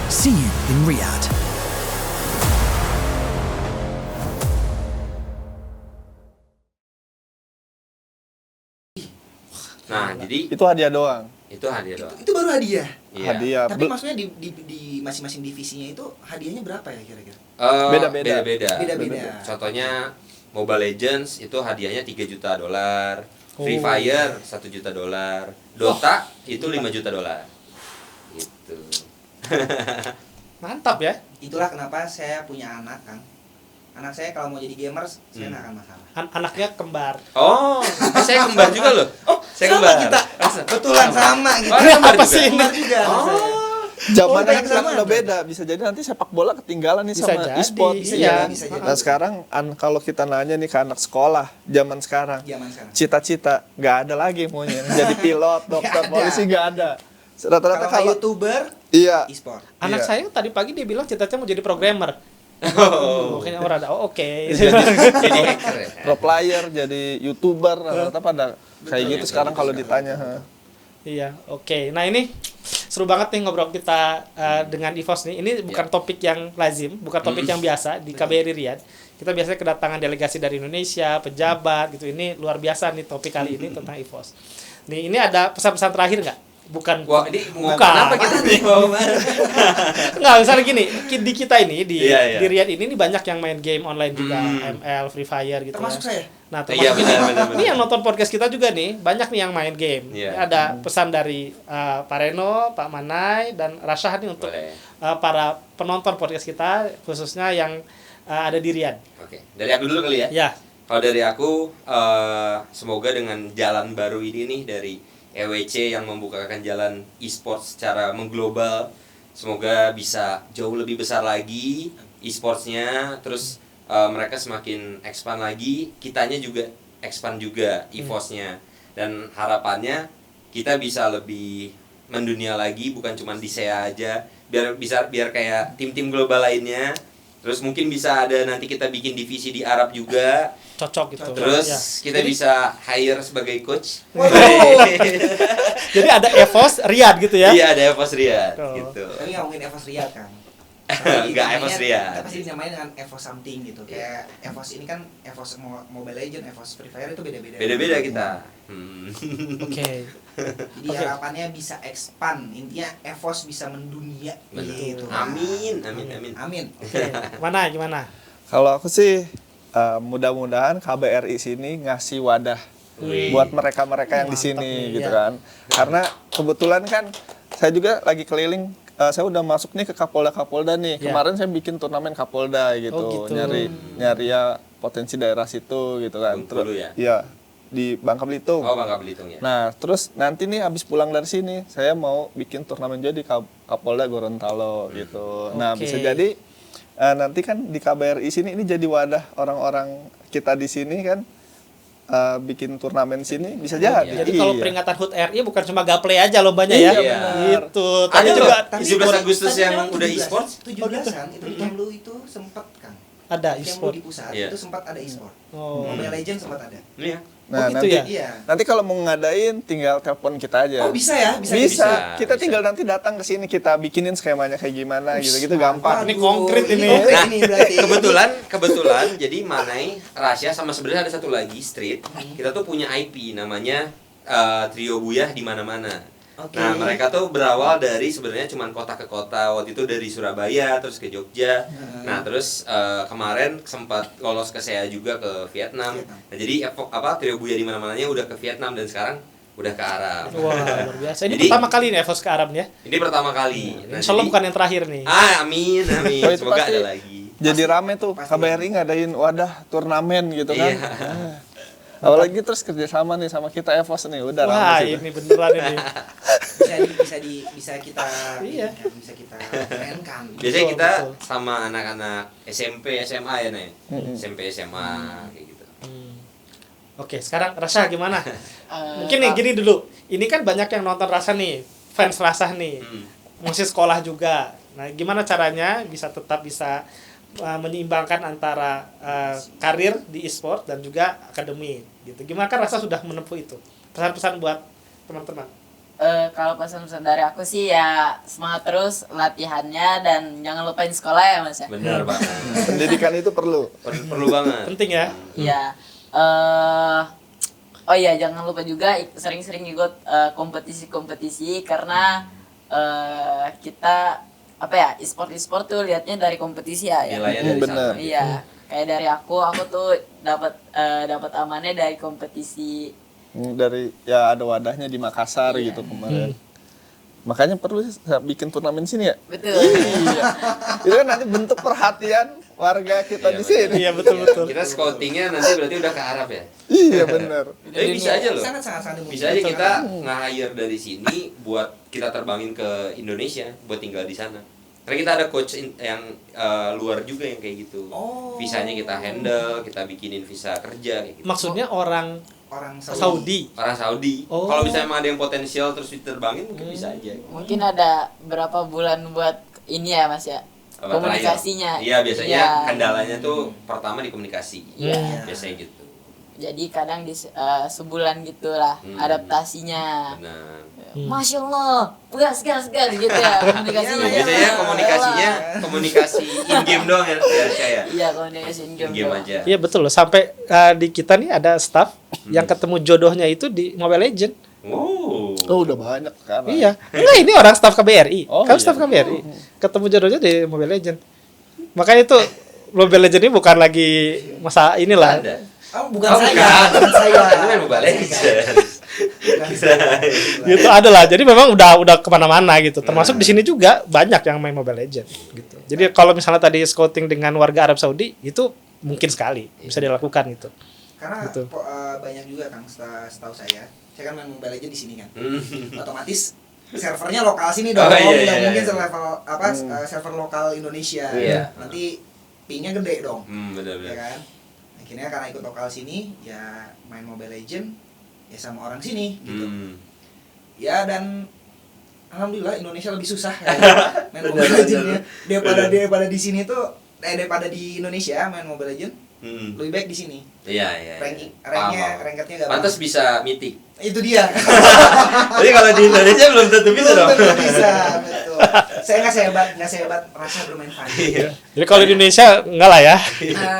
See you in Riyadh. Nah, jadi Itu hadiah doang. itu hadiah doang. Itu baru hadiah. Iya. Hadiah. Tapi maksudnya di masing-masing divisinya itu hadiahnya berapa ya kira-kira? Beda-beda. Beda-beda. Contohnya Mobile Legends itu hadiahnya $3 juta. Free Fire $1 juta. Dota itu $5 juta. Gitu. Mantap ya. Itulah kenapa saya punya anak, Kang. Anak saya kalau mau jadi gamers, saya nggak akan masalah. Anaknya kembar. Oh, saya kembar juga loh. Oh, saya sama kembar. kita. Betulan sama gitu. Oh, kembar Apa juga? sih ini? Kembar juga. anak saya. Zamannya Oh, kan sekarang zaman. udah beda. Bisa jadi nanti sepak bola ketinggalan nih Bisa sama jadi, e-sport. iya. Bisa jadi. Nah sekarang kalau kita nanya nih ke anak sekolah zaman sekarang, Zaman sekarang. cita-cita nggak ada lagi maunya jadi pilot, dokter, Nggak ada. polisi nggak ada. Rata-rata Kalau kalau YouTuber, iya e-sport. Anak Iya. saya tadi pagi dia bilang cita-cita mau jadi programmer. Oh. Makanya orang ada, oh oke. Jadi hacker ya. pro player, jadi YouTuber, rata-rata pada kayak Betul, gitu betul, sekarang betul kalau sekali. ditanya. Iya, oke. Nah ini seru banget nih ngobrol kita dengan EVOS nih. Ini bukan topik yang lazim, bukan topik yang biasa di KBRI Riyadh. Kita biasanya kedatangan delegasi dari Indonesia, pejabat gitu. Ini luar biasa nih topik kali ini tentang EVOS. Nih ini ada pesan-pesan terakhir nggak? Bukan. Wah, ini mau Bukan. kenapa kita nih? Nggak, misalnya gini, di kita ini di Iya, iya. di Riyadh ini banyak yang main game online juga, ML, Free Fire gitu. Termasuk ya. saya. Nah, Iya, termasuk benar. ini yang nonton podcast kita juga nih, banyak nih yang main game. Iya. Ini ada pesan dari Pak Reno, Pak Manai, dan Rasyah nih untuk Boleh. para penonton podcast kita, khususnya yang ada di Riyadh. Oke, dari aku dulu kali ya. Ya, Kalau dari aku, semoga dengan jalan baru ini nih dari EWC yang membukakan jalan e-sport secara mengglobal, semoga bisa jauh lebih besar lagi e-sportsnya, terus mereka semakin expand lagi, kitanya juga expand juga EVOS-nya, dan harapannya kita bisa lebih mendunia lagi, bukan cuma di SEA aja, biar kayak tim-tim global lainnya. Terus mungkin bisa ada nanti kita bikin divisi di Arab juga. cocok gitu. Terus Ya. kita bisa hire sebagai coach. Jadi ada EVOS Riyadh gitu ya. Iya, ada EVOS Riyadh Oh. gitu. Tapi nggak mungkin EVOS Riyadh kan? Nggak EVOS Riyadh. Pasti dinamain dengan EVOS something gitu. Kayak EVOS ini kan EVOS Mobile Legends, EVOS Free Fire itu beda-beda. Beda-beda kita. Oke. Jadi Oke. harapannya bisa expand. Intinya EVOS bisa mendunia gitu. Amin. Amin. Oke. Gimana? Kalau aku sih mudah-mudahan KBRI sini ngasih wadah Wih. buat mereka-mereka yang di Mantap sini nih, gitu ya. kan. Karena kebetulan kan saya juga lagi keliling, saya udah masuk nih ke Kapolda nih. Ya. Kemarin saya bikin turnamen Kapolda gitu, Oh, gitu. nyari ya potensi daerah situ gitu kan. Bengkulu ya? Iya, di Bangka Belitung. Oh, Bangka Belitung ya. Nah, terus nanti nih habis pulang dari sini, saya mau bikin turnamen juga di Kapolda Gorontalo gitu. Nah, Oke. bisa jadi nanti kan di KBRI sini ini jadi wadah orang-orang kita di sini kan bikin turnamen sini bisa jadi. Jadi kalau Iya. peringatan HUT RI bukan cuma gaplay aja lombanya ya. Iya, benar. Gitu. Ada Tadi loh, juga 17 Agustus Tadi yang kan udah 17, e-sports. 17-an itu di Kemlu itu sempat kan. ada Kemlu e-sport. di pusat Iya. itu sempat ada e-sport. Oh. Mobile Legends sempat ada. Iya. Nah, gitu nanti ya? Iya. nanti kalau mau ngadain tinggal telepon kita aja. Oh, bisa ya? Bisa. bisa. Kita Bisa. tinggal nanti datang ke sini kita bikinin skemanya kayak gimana gitu-gitu gampang. Ini konkret ini. Konkret Nah, ini berarti. kebetulan jadi Manai, Rasya sama sebenarnya ada satu lagi Street. Kita tuh punya IP namanya Trio Buyah di mana-mana. Oke. Nah, mereka tuh berawal dari sebenarnya cuman kota ke kota. Waktu itu dari Surabaya terus ke Jogja. Nah, terus kemarin sempat lolos ke SEA juga ke Vietnam. Nah, jadi Trio Buyah di mana-mananya udah ke Vietnam dan sekarang udah ke Arab. Wah, luar biasa. Ini Jadi- pertama kali nih EVOS ke Arab nih ya. Ini pertama kali. Nah, Insya Allah jadi- bukan yang terakhir nih. Amin. Oh, itu Semoga pasti. ada lagi. Jadi rame tuh Pasti. KBRI ngadain wadah turnamen gitu kan. Iya. Apalagi terus kerjasama nih sama kita EVOS nih udah Wah, rame sih. ini beneran ini. bisa kita Iya. bisa kita kerenkan. Biasanya Betul, kita betul. sama anak-anak SMP, SMA ya, Nek. SMP, SMA kayak gitu. Oke, sekarang Rasha gimana? Eh, Mungkin nih gini dulu. Ini kan banyak yang nonton Rasha nih, fans Rasha nih. Hmm. Masih sekolah juga. Nah, gimana caranya bisa tetap menyeimbangkan antara karir di e-sport dan juga akademi gitu. Gimana kan Rasa sudah menempuh itu? Pesan-pesan buat teman-teman. Kalau pesan-pesan dari aku sih ya semangat terus latihannya dan jangan lupain sekolah ya Mas ya. Benar banget. Pendidikan itu perlu. Perlu banget. Penting ya. Iya. Oh iya, jangan lupa juga sering-sering ikut kompetisi-kompetisi karena kita apa ya, e-sport tuh lihatnya dari kompetisi ya. Nilainya dari Benar. sana. Iya. Kayak dari aku tuh dapat amannya dari kompetisi. Dari ya ada wadahnya di Makassar gitu kemarin. Makanya perlu bikin turnamen sini ya. Betul. Iya. Itu kan nanti bentuk perhatian warga kita Iya, di sini. Iya, betul. Kita scoutingnya nanti berarti udah ke Arab ya. Iya benar. Tapi bisa aja loh. Sangat Bisa aja kita nge-hire dari sini buat kita terbangin ke Indonesia buat tinggal di sana. Karena kita ada coach yang luar juga yang kayak gitu. Oh. Visanya kita handle, kita bikinin visa kerja kayak gitu. Maksudnya orang orang Saudi. Orang Saudi. Oh. Kalau misalnya emang ada yang potensial terus diterbangin mungkin bisa aja. Mungkin ada berapa bulan buat ini ya Mas ya. Apa, Komunikasinya. trial. Iya, biasanya Iya. kendalanya tuh pertama di komunikasi. Iya. Biasanya gitu. Jadi kadang di sebulan gitulah adaptasinya. Benar. Masya Allah, gas gitu ya komunikasinya. Biasanya komunikasi in-game doang ya saya. Iya, komunikasi in-game In-game doang. aja. Iya betul loh. Sampai di kita nih ada staff yang ketemu jodohnya itu di Mobile Legend. Oh. Oh udah banyak sekarang. Iya. Enggak, ini orang staff KBRI. Oh, Kamu iya. staff KBRI. Ketemu jodohnya di Mobile Legend. Makanya itu Mobile Legend ini bukan lagi masa inilah. Ada. Oh, bukan Oh, saya. Bukan saya. Itu main Mobile Legends. Gitu ada lah. Jadi memang udah kemana-mana gitu. Termasuk di sini juga banyak yang main Mobile Legend gitu. Jadi kalau misalnya tadi scouting dengan warga Arab Saudi itu mungkin sekali bisa dilakukan gitu. Karena Gitu. banyak juga Kang, setahu saya kan main Mobile Legends di sini kan. Hmm. Otomatis servernya lokal sini dong, Oh, iya, nggak iya, mungkin iya. server lokal Indonesia. Iya. Nanti pingnya gede dong, ya Benar-benar. kan? Akhirnya karena ikut lokal sini, ya main Mobile Legend ya sama orang sini gitu. Ya dan alhamdulillah Indonesia lebih susah ya, main Mobile Legend ya. Daripada di sini tuh daripada di Indonesia main Mobile Legend lebih baik di sini. Iya. Rankingnya gak Pantas bisa mythic. itu dia. Tapi kalau di Indonesia belum tentu bisa dong. Belum bisa, betul. Saya nggak sehebat Rasa bermain Fanny. Jadi kalau di Indonesia enggak lah ya.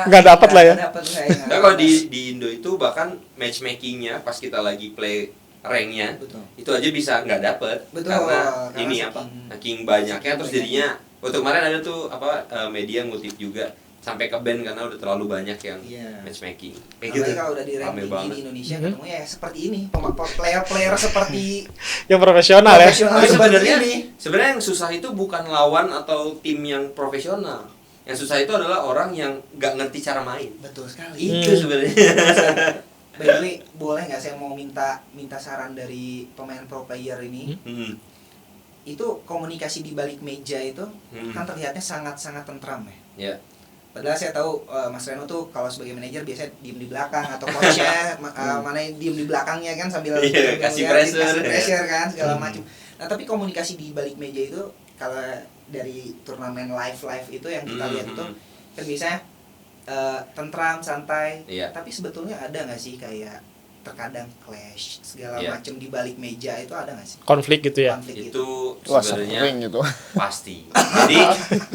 Nggak dapat lah ya. Nggak dapat saya. Nah, kalau di Indo itu bahkan matchmakingnya pas kita lagi play ranknya Betul. itu aja bisa nggak dapet Betul, karena karena ini saking- apa saking banyaknya terus jadinya waktu kemarin ada tuh media ngutip juga sampai ke band karena udah terlalu banyak yang Iya. matchmaking kayak Apalagi gitu. kalau udah di rank Rame tinggi banget. di Indonesia ketemu ya seperti ini, player seperti Yang profesional ya. profesional Tapi seperti sebenarnya ini. sebenarnya yang susah itu bukan lawan atau tim yang profesional. Yang susah itu adalah orang yang nggak ngerti cara main. Betul sekali. Itu sebenarnya. By the way, boleh nggak saya mau minta saran dari pemain pro player ini? Hmm. Itu komunikasi di balik meja itu kan terlihatnya sangat tentram ya. Ya. Padahal saya tahu Mas Reno tuh kalau sebagai manajer biasanya diem di belakang atau coachnya mana yang diem di belakangnya kan sambil Iya, kasih ngeliatin, pressure. kasih pressure kan segala macam. Nah tapi komunikasi di balik meja itu kalau dari turnamen live itu yang kita lihat itu kan biasanya tentram santai. Iya. Tapi sebetulnya ada nggak sih kayak terkadang clash segala Iya. macam di balik meja itu ada nggak sih Konflik gitu ya. konflik Itu Wah sebenarnya sering gitu. pasti. Jadi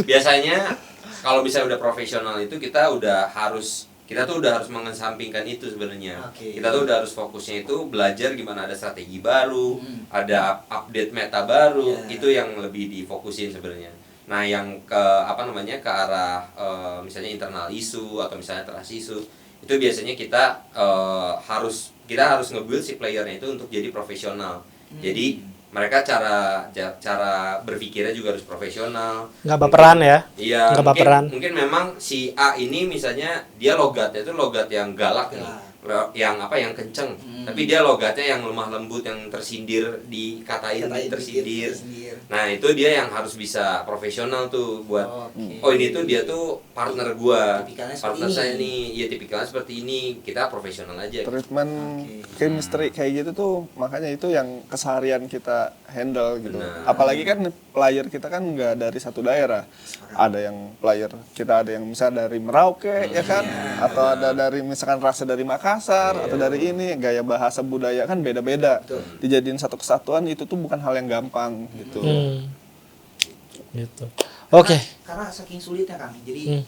biasanya kalau misalnya udah profesional itu kita tuh udah harus mengesampingkan itu sebenarnya. Oke. Kita tuh udah harus fokusnya itu belajar gimana ada strategi baru, ada update meta baru, Yeah. itu yang lebih difokusin sebenarnya. Nah, yang ke arah misalnya internal isu atau misalnya trust isu, itu biasanya kita harus nge-build si playernya itu untuk jadi profesional. Jadi mereka cara berpikirnya juga harus profesional. Nggak baperan ya. Iya, Nggak baperan. mungkin memang si A ini misalnya dia logatnya itu logat yang galak nih. yang kenceng, tapi dia logatnya yang lemah lembut, yang tersindir, dikatain tersindir. Nah itu dia yang harus bisa profesional tuh buat ini tuh dia tuh partner gua, partner saya nih, ya tipikalnya seperti ini, kita profesional aja. Treatment chemistry kayak gitu tuh, makanya itu yang keseharian kita handle gitu. Apalagi kan player kita kan nggak dari satu daerah, ada yang player kita ada yang misalnya dari Merauke ya kan, atau ada dari misalkan rasa dari Makassar atau dari ini, gaya bahasa budaya kan beda-beda. Dijadiin satu kesatuan itu tuh bukan hal yang gampang gitu. Gitu. Oke. Karena saking sulitnya Kang. Jadi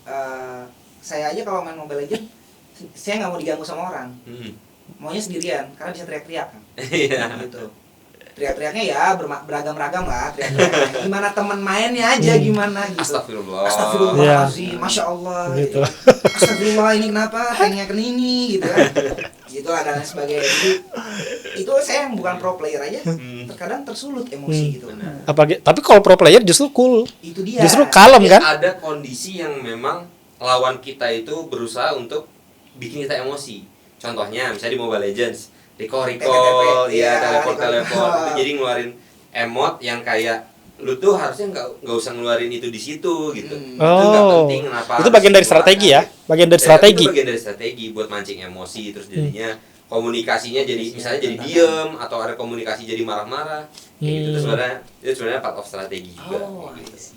saya aja kalau main Mobile Legends, saya nggak mau diganggu sama orang. Maunya sendirian karena bisa teriak-teriak Kang. Gitu. Teriak-teriaknya ya beragam-ragam lah teriak-teriaknya. Gimana teman mainnya aja gimana gitu. Astagfirullahaladzim, Masya Allah gitu. Astagfirullah, ini kenapa tanknya ke ini gitu kan. Gitu lah dan sebagainya. Jadi, itu saya yang bukan pro player aja terkadang tersulut emosi gitu. Tapi kalau pro player justru cool. Itu dia. Justru kalem kan? Ada kondisi yang memang lawan kita itu berusaha untuk bikin kita emosi. Contohnya misalnya di Mobile Legends, recall, ya teleport itu jadi ngeluarin emot yang kayak lu tuh harusnya nggak usah ngeluarin itu di situ gitu. Itu nggak penting, kenapa? Itu bagian dari strategi ya, bagian dari strategi. Itu bagian dari strategi buat mancing emosi, terus jadinya komunikasinya jadi misalnya jadi diem atau ada komunikasi jadi marah-marah. Kayak gitu. Itu sebenarnya part of strategi juga. Gitu.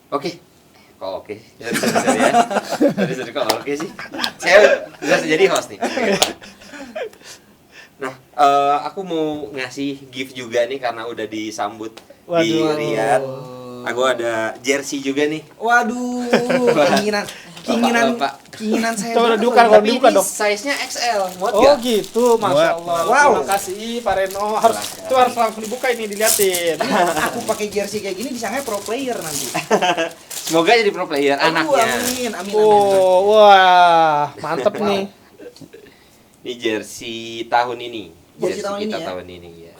Oke. Kalau oke. Sorry ya. Sorry kalau oke sih. Saya bisa jadi host nih. Nah, aku mau ngasih gift juga nih karena udah disambut di Riyadh. Aku ada jersey juga nih. Waduh, keinginan saya. Coba kalau dibuka dong. Size-nya XL. Muat Oh gak? gitu, Masya Allah. Wow. Terima kasih Pak Reno. Itu harus langsung dibuka ini, diliatin. Aku pakai jersey kayak gini disangka pro player nanti. Semoga jadi pro player anaknya. Amin. Oh, wah, mantep nih. Ini jersey tahun ini. Jersey tahun ini kita ya? tahun ini ya.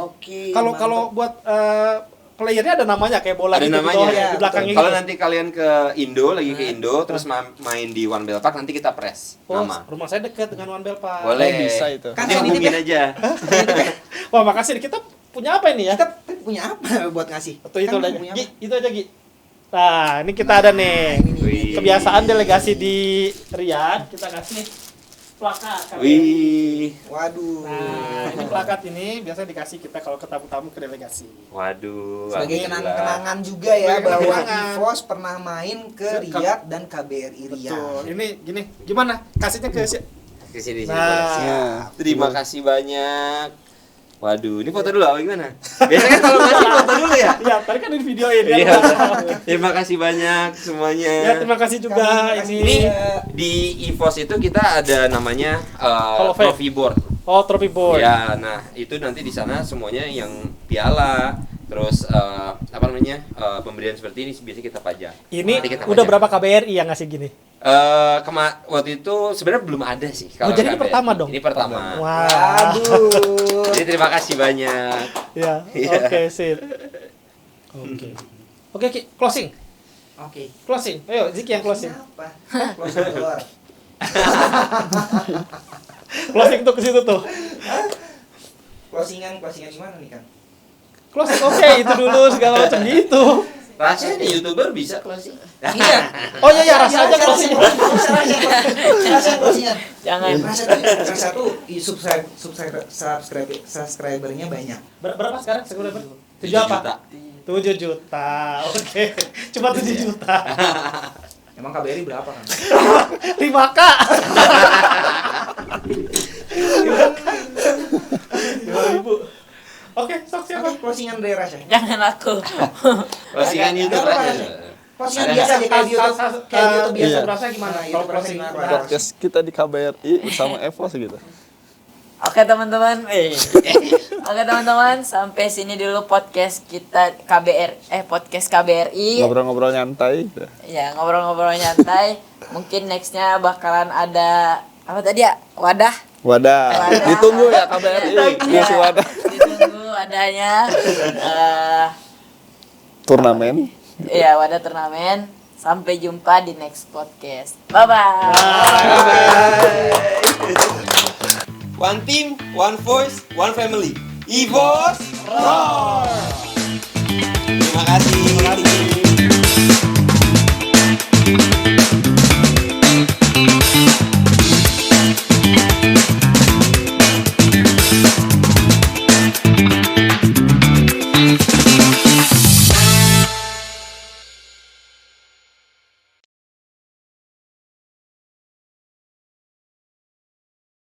Oke. Kalau buat playernya ada namanya kayak bola Ada gitu namanya. doang ya, di belakangnya Kalau gitu. nanti kalian ke Indo, lagi ke Indo, terus main di One Bell Park, nanti kita press Oh, nama. rumah saya dekat dengan One Bell Pak. Boleh. Bisa itu. Kan Nanti saya hubungin nitip aja. Wah, makasih. Kita punya apa ini ya? Kita punya apa buat ngasih? Atau itu Kan aja. punya Gi, apa? itu aja Gi. Nah, ini kita ada nih. Wih. Kebiasaan delegasi di Riyadh, kita kasih plakat. Wih. Waduh. Nah, ini plakat ini biasanya dikasih kita kalau ke tamu-tamu ke delegasi. Waduh. Sebagai alhamdulillah. kenang-kenangan juga ya Sebagai bahwa kenang-kenangan. EVOS pernah main ke Riyadh dan KBRI Betul. Riyadh. Ini gini, gimana? Kasihnya ke Ke sini. Nah, Terima kasih banyak. Waduh, ini foto dulu apa gimana? Biasanya kan kalau ngasih foto dulu ya. iya, tadi kan di videoin ya. Iya. Terima kasih banyak semuanya. Ya, terima kasih juga Ini ini. di EVOS itu kita ada namanya Hall of Fame. trophy board. Oh, trophy board. Ya, nah itu nanti di sana semuanya yang piala, terus pemberian seperti ini biasanya kita pajang. Ini Nanti kita udah pajang. berapa KBRI yang ngasih gini? Waktu itu sebenarnya belum ada sih. Oh, jadi ini KBRI. pertama dong? Ini pertama. Wah. Aduh. Jadi terima kasih banyak. Ya, Iya. oke, sip. Oke. Oke, Ki, closing. Oke. Closing. Ayo, Ziki yang closing. Apa? Closing keluar. Closing tuh ke situ tuh. Closingan gimana nih kan? Closing. Oke, itu dulu segala macam gitu. Rasanya di YouTuber bisa closing. Iya. Oh iya, rasa aja closing. Rasa closingan. Jangan. Rasa tuh subscribernya banyak. Berapa sekarang subscriber? 7 7 apa? juta. 7 juta. Oke. Cuma 7 juta. Emang KBRI berapa kan? 5K. 5.000. Oke, sok siapa? Oke, closingan dari Rasya. Jangan aku. Closingan YouTube aja. Closingan biasa aja kayak di YouTube. Kayak di YouTube biasa Iya. berasa gimana? Kalau YouTube closing berasa gimana? gimana? Podcast kita di KBRI bersama EVOS gitu. Oke teman-teman, oke teman-teman, sampai sini dulu podcast kita podcast KBRI. Ngobrol-ngobrol nyantai. Ya, ngobrol-ngobrol nyantai. Mungkin nextnya bakalan ada apa tadi ya? Wadah. Wadah. Ditunggu ya KBRI. Ngisi wadah. Ditunggu adanya Turnamen. ya wadah turnamen. Sampai jumpa di next podcast. Bye-bye. One team, one voice, one family. EVOS Roar. Terima kasih.